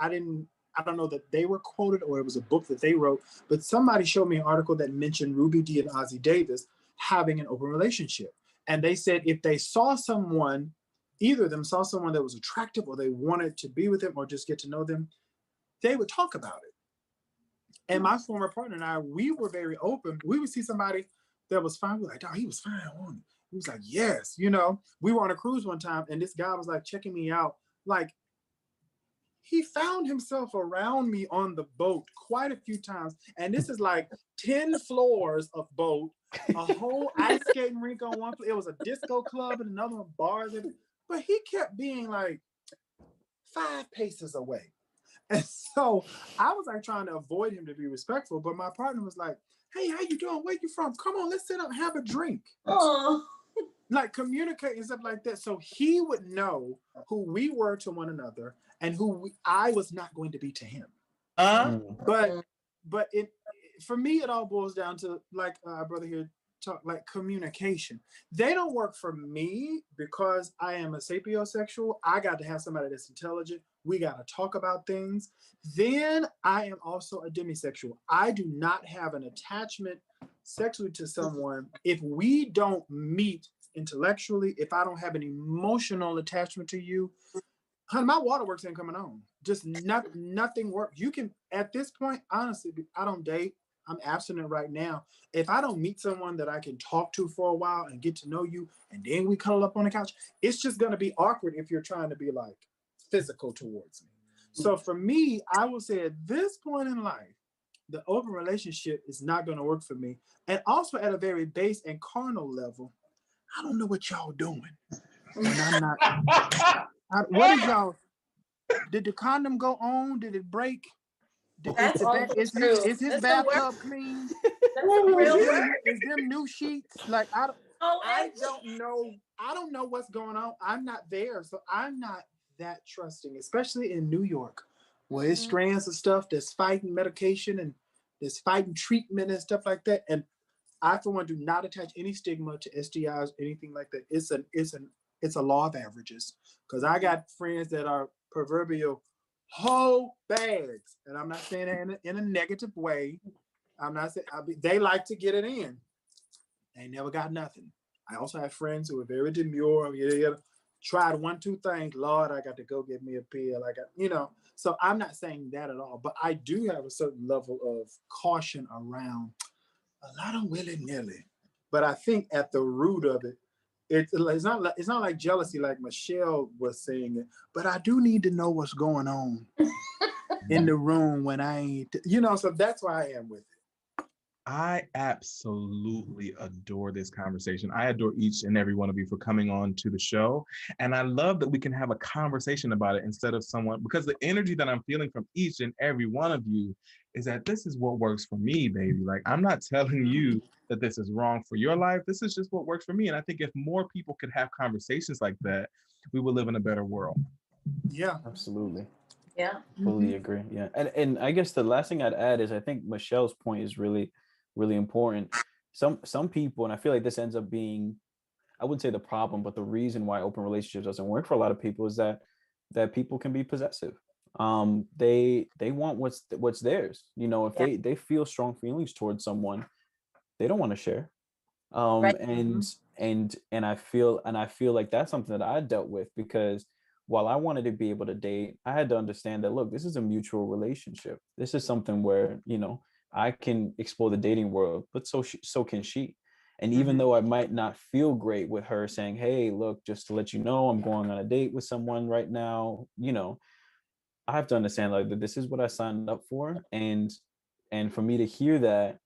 didn't, I don't know that they were quoted or it was a book that they wrote, but somebody showed me an article that mentioned Ruby Dee and Ozzie Davis having an open relationship. And they said if they saw someone, either of them saw someone that was attractive or they wanted to be with them or just get to know them, they would talk about it. And my former partner and I, we were very open. We would see somebody that was fine. We're like, oh, he was fine, wasn't he? He was like, yes. You know, we were on a cruise one time and this guy was like checking me out. Like, he found himself around me on the boat quite a few times. And this is like 10 floors of boat, a whole ice skating rink on one place. It was a disco club and another one, bars. But he kept being like 5 paces away. And so I was like trying to avoid him to be respectful. But my partner was like, hey, how you doing? Where you from? Come on, let's sit up and have a drink. Oh. Like communicate and stuff like that. So he would know who we were to one another and who I was not going to be to him. But it for me, it all boils down to, like our brother here talk, like communication. They don't work for me because I am a sapiosexual. I got to have somebody that's intelligent. We got to talk about things. Then I am also a demisexual. I do not have an attachment sexually to someone if we don't meet intellectually, if I don't have an emotional attachment to you. Honey, my waterworks ain't coming on. Just nothing works. You can, at this point, honestly, I don't date. I'm abstinent right now. If I don't meet someone that I can talk to for a while and get to know you, and then we cuddle up on the couch, it's just going to be awkward if you're trying to be like physical towards me. So for me, I will say at this point in life, the open relationship is not going to work for me. And also at a very base and carnal level, I don't know what y'all doing when I'm not. What is y'all? Did the condom go on? Did it break? That's also true. Is his bathtub clean? Is them new sheets? Like I don't know. I don't know what's going on. I'm not there, so I'm not that trusting, especially in New York, where it's strands of stuff that's fighting medication and there's fighting treatment and stuff like that. And I, for one, do not attach any stigma to STIs, anything like that. It's a law of averages. Because I got friends that are proverbial whole bags, and I'm not saying that in a negative way. I'm not saying they like to get it in. They never got nothing. I also have friends who are very demure. Tried 1, 2 things. Lord, I got to go get me a pill. I got, So I'm not saying that at all. But I do have a certain level of caution around a lot of willy-nilly. But I think at the root of it, it's not like jealousy, like Michelle was saying it. But I do need to know what's going on in the room when I ain't, So that's why I am with it. I absolutely adore this conversation. I adore each and every one of you for coming on to the show. And I love that we can have a conversation about it instead of someone, because the energy that I'm feeling from each and every one of you is that this is what works for me, baby. Like, I'm not telling you that this is wrong for your life. This is just what works for me. And I think if more people could have conversations like that, we will live in a better world. Yeah, absolutely. Yeah, Totally agree. Yeah, and I guess the last thing I'd add is I think Michelle's point is really important. Some people, and I feel like this ends up being, I wouldn't say the problem, but the reason why open relationships doesn't work for a lot of people is that people can be possessive. They want what's theirs. If they feel strong feelings towards someone, they don't want to share. Right. And I feel like that's something that I dealt with, because while I wanted to be able to date, I had to understand that, look, this is a mutual relationship. This is something where, I can explore the dating world, but so can she. And even though I might not feel great with her saying, hey, look, just to let you know, I'm going on a date with someone right now, I have to understand like that this is what I signed up for. And for me to hear that,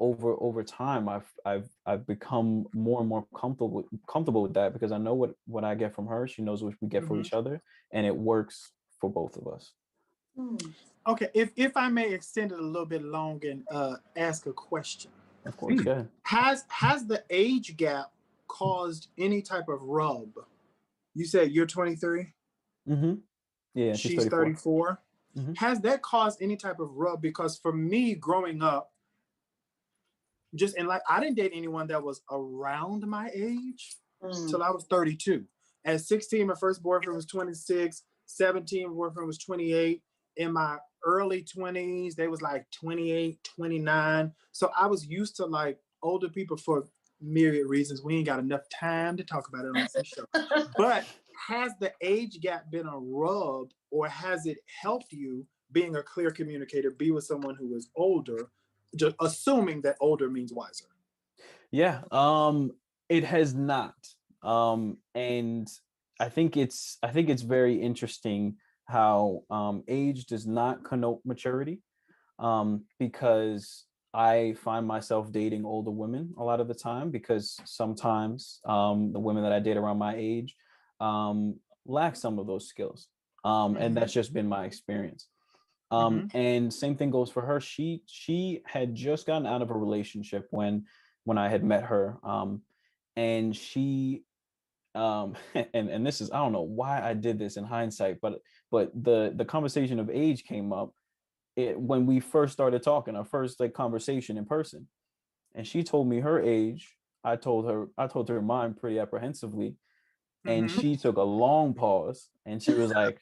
over time, I've become more and more comfortable with that, because I know what I get from her. She knows what we get for each other, and it works for both of us. Okay, if I may extend it a little bit long and ask a question. Of course, go ahead. Has the age gap caused any type of rub? You said you're 23. Yeah, she's 34. Has that caused any type of rub? Because for me, growing up, I didn't date anyone that was around my age till I was 32. At 16, my first boyfriend was 26. 17, my boyfriend was 28. In my early 20s, they was like 28, 29. So I was used to like older people for myriad reasons. We ain't got enough time to talk about it on this show. But has the age gap been a rub, or has it helped you, being a clear communicator, be with someone who is older, just assuming that older means wiser? Yeah, it has not. And I think it's very interesting how age does not connote maturity, because I find myself dating older women a lot of the time, because sometimes the women that I date around my age lack some of those skills, and that's just been my experience. And same thing goes for her. She had just gotten out of a relationship when I had met her, and she and this is, I don't know why I did this in hindsight, but the conversation of age came up when we first started talking, our first like conversation in person, and she told me her age. I told her mine pretty apprehensively, and she took a long pause, and she was like,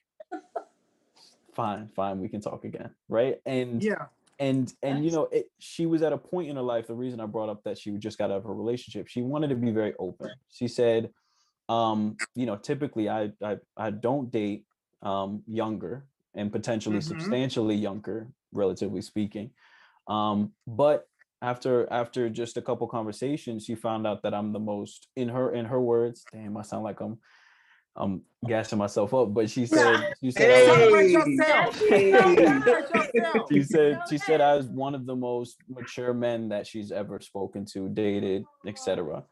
fine, we can talk again, right? And you know, she was at a point in her life. The reason I brought up that she just got out of her relationship, she wanted to be very open. She said, you know, typically I don't date younger, and potentially substantially younger, relatively speaking. But after just a couple conversations, she found out that I'm the most, in her words, damn, I sound like I'm gassing myself up, but she said Celebrate yourself. she said I was one of the most mature men that she's ever spoken to, dated, etc.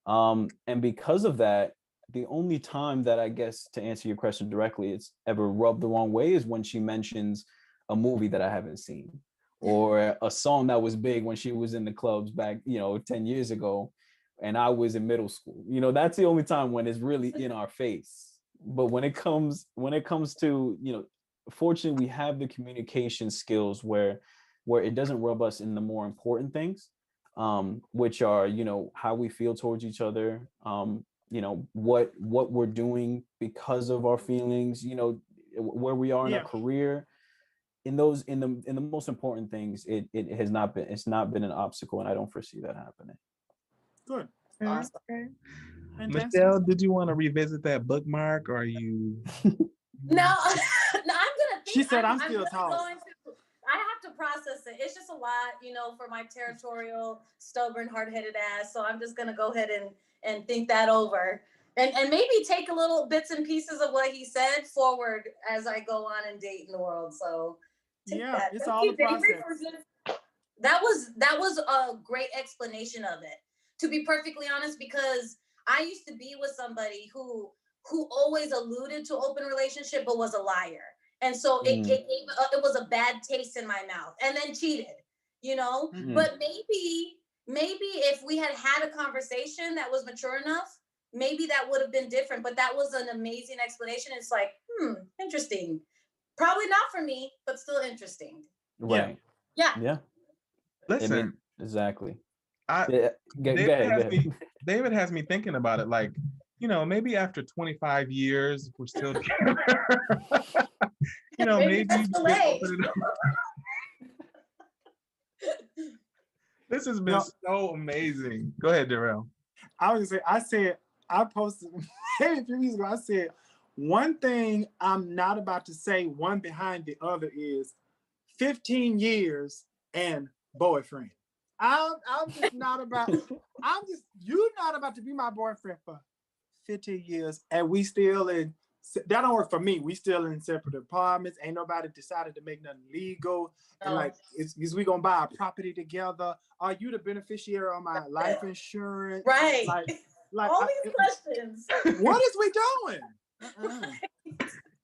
And because of that, the only time that, I guess, to answer your question directly, it's ever rubbed the wrong way is when she mentions a movie that I haven't seen, or a song that was big when she was in the clubs back, 10 years ago, and I was in middle school. That's the only time when it's really in our face. But when it comes to, fortunately, we have the communication skills where it doesn't rub us in the more important things, which are, how we feel towards each other, what we're doing because of our feelings, where we are in our career. In the most important things, it's not been an obstacle, and I don't foresee that happening. Good. Awesome. Okay. Michelle, did you want to revisit that bookmark, or are you? No, I'm gonna think. She said, I'm still talking. I have to process it. It's just a lot, for my territorial, stubborn, hard-headed ass. So I'm just gonna go ahead and think that over, and maybe take a little bits and pieces of what he said forward as I go on and date in the world. So yeah, it's all the process. That was a great explanation of it, to be perfectly honest, because I used to be with somebody who always alluded to open relationship but was a liar. And so it was a bad taste in my mouth, and then cheated, But maybe if we had a conversation that was mature enough, maybe that would have been different. But that was an amazing explanation. It's like, interesting. Probably not for me, but still interesting. Right. Yeah. Listen, exactly. David has me thinking about it, like, maybe after 25 years, we're still together. maybe this has been so amazing. Go ahead, Darrell. I was gonna say, I posted maybe 3 weeks ago, I said, one thing I'm not about to say one behind the other is 15 years and boyfriend. I'm just not about, you're not about to be my boyfriend for 15 years and we still in that don't work for me. We still in separate apartments. Ain't nobody decided to make nothing legal. And Oh. like, is we gonna buy a property together? Are you the beneficiary on my life insurance? Right. Like all these questions. What is we doing?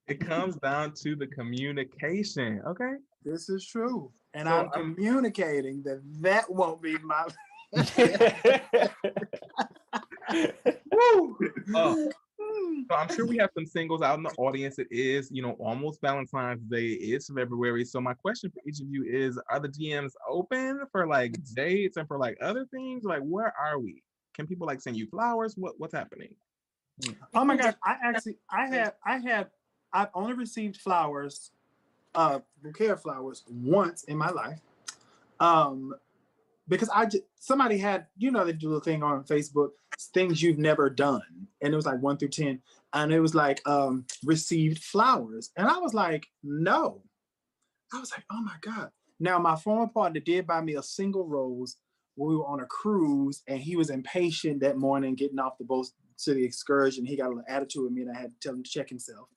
It comes down to the communication. Okay. This is true. And So, I'm communicating that won't be my Woo! So I'm sure we have some singles out in the audience. It is, almost Valentine's Day. It's February. So my question for each of you is, are the DMs open for like dates and for like other things? Like, where are we? Can people like send you flowers? What's happening? Oh my God. I've only received flowers, bouquet of flowers once in my life. Because somebody had, they do a thing on Facebook, things you've never done. And it was like 1 through 10. And it was like, received flowers. And I was like, no. I was like, oh my God. Now, my former partner did buy me a single rose when we were on a cruise, and he was impatient that morning getting off the boat to the excursion. He got a little attitude with me, and I had to tell him to check himself.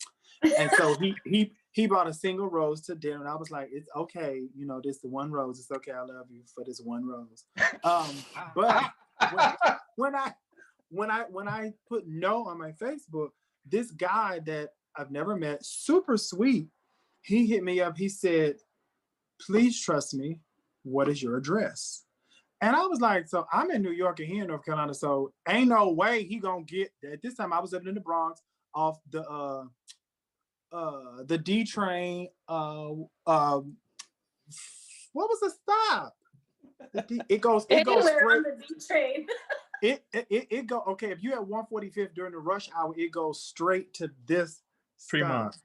And so he bought a single rose to dinner, and I was like, it's okay, this the one rose. It's okay, I love you for this one rose. But when I put no on my Facebook, this guy that I've never met, super sweet, he hit me up. He said, please trust me. What is your address? And I was like, so I'm in New York and he in North Carolina, so ain't no way he gonna get. At this time, I was living in the Bronx off the D train. What was the stop? It goes straight. On the D train. It go okay. If you at 145th during the rush hour, it goes straight to this Tremont.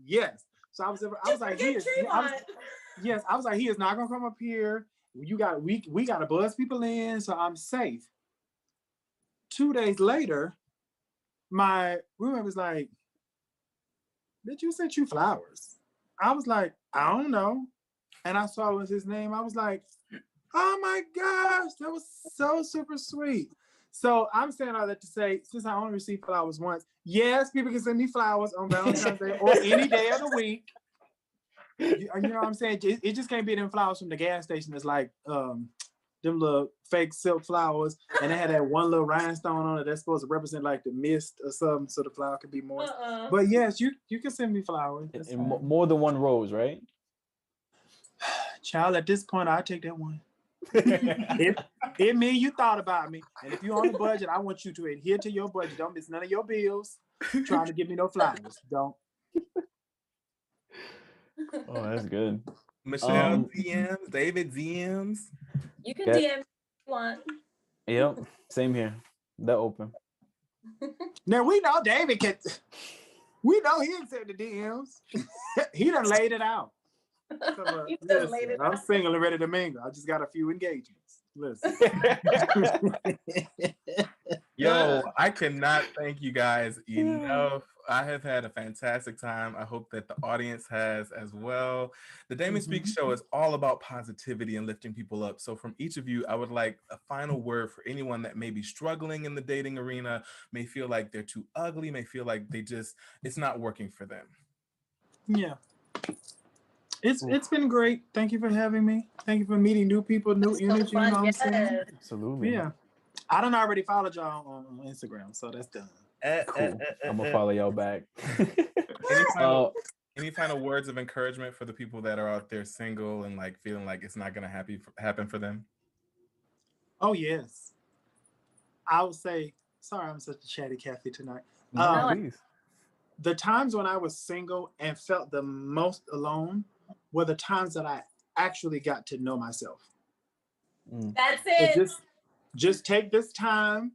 Yes. So I was like, he is not gonna come up here. We gotta buzz people in, so I'm safe. 2 days later, my roommate was like, bitch, you sent you flowers. I was like, I don't know. And I saw it was his name. I was like, oh my gosh, that was so super sweet. So I'm saying all that to say, since I only received flowers once, yes, people can send me flowers on Valentine's Day or any day of the week. You know what I'm saying? It just can't be them flowers from the gas station. It's like them little fake silk flowers, and they had that one little rhinestone on it that's supposed to represent like the mist or something, so the flower could be moist. But yes, you can send me flowers. And more than one rose, right? Child, at this point, I'll take that one. It mean you thought about me, and if you're on the budget, I want you to adhere to your budget. Don't miss none of your bills trying to give me no flowers. Don't. Oh, that's good. Michelle DMs, David DMs. You can DM if you want. Yep, same here. They're open. Now we know David can. We know he accepted the DMs. He done laid it out. So, listen, I'm single and ready to mingle. I just got a few engagements. Listen. Yo, I cannot thank you guys enough. I have had a fantastic time. I hope that the audience has as well. The Damon Speaks Show is all about positivity and lifting people up. So from each of you, I would like a final word for anyone that may be struggling in the dating arena, may feel like they're too ugly, may feel like it's not working for them. Yeah. It's been great. Thank you for having me. Thank you for meeting new people, new energy. You know what I'm saying? Absolutely. Yeah. I done already followed y'all on Instagram, so that's done. Cool. I'm gonna follow y'all back. Any final words of encouragement for the people that are out there single and like feeling like it's not gonna happen for them? Oh yes. I would say, sorry, I'm such a chatty Cathy tonight. No, please. The times when I was single and felt the most alone were the times that I actually got to know myself. That's it. So just take this time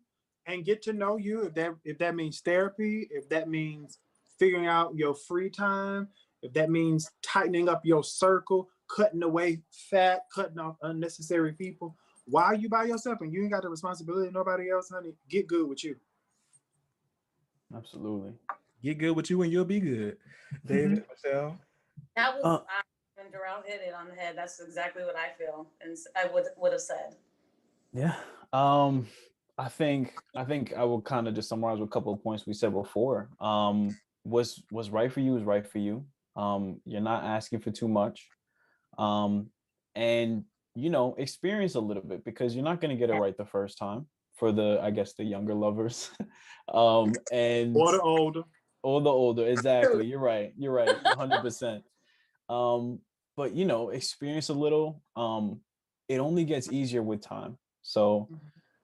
and get to know you. If that means therapy, if that means figuring out your free time, if that means tightening up your circle, cutting away fat, cutting off unnecessary people. While you by yourself and you ain't got the responsibility of nobody else, honey, get good with you. Absolutely. Get good with you and you'll be good. David, Michelle? That was, when Darrell hit it on the head, that's exactly what I feel and I would have said. Yeah. I think I will kind of just summarize with a couple of points we said before. What's right for you is right for you. You're not asking for too much. And experience a little bit, because you're not going to get it right the first time, for the, I guess, the younger lovers. And Or the older. or the older, exactly. You're right. 100%. But experience a little. It only gets easier with time. So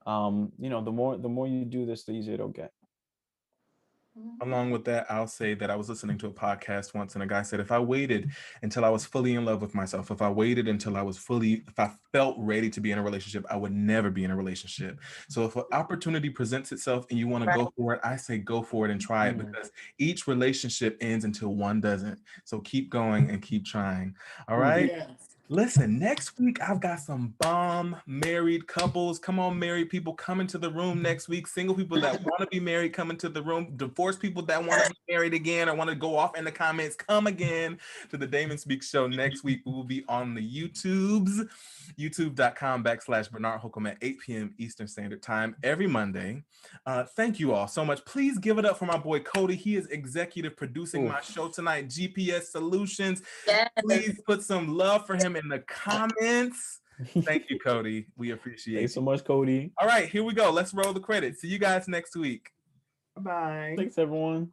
the more you do this, the easier it'll get. Along with that, I'll say that I was listening to a podcast once, and a guy said, if I waited until I was fully in love with myself, if I felt ready to be in a relationship, I would never be in a relationship. So if an opportunity presents itself and you want to go for it, I say go for it and try it, because each relationship ends until one doesn't. So keep going and keep trying. All right. Yes. Listen, next week I've got some bomb married couples. Come on, married people, come into the room next week. Single people that want to be married, come into the room. Divorced people that want to be married again or want to go off in the comments, come again to the Damon Speaks Show next week. We will be on the YouTubes, youtube.com/Bernard Holcomb at 8 p.m. Eastern Standard Time every Monday. Thank you all so much. Please give it up for my boy Cody. He is executive producing my show tonight, GPS Solutions. Yes. Please put some love for him in the comments. Thank you, Cody. We appreciate it. Thanks so much, Cody. All right, here we go. Let's roll the credits. See you guys next week. Bye. Thanks, everyone.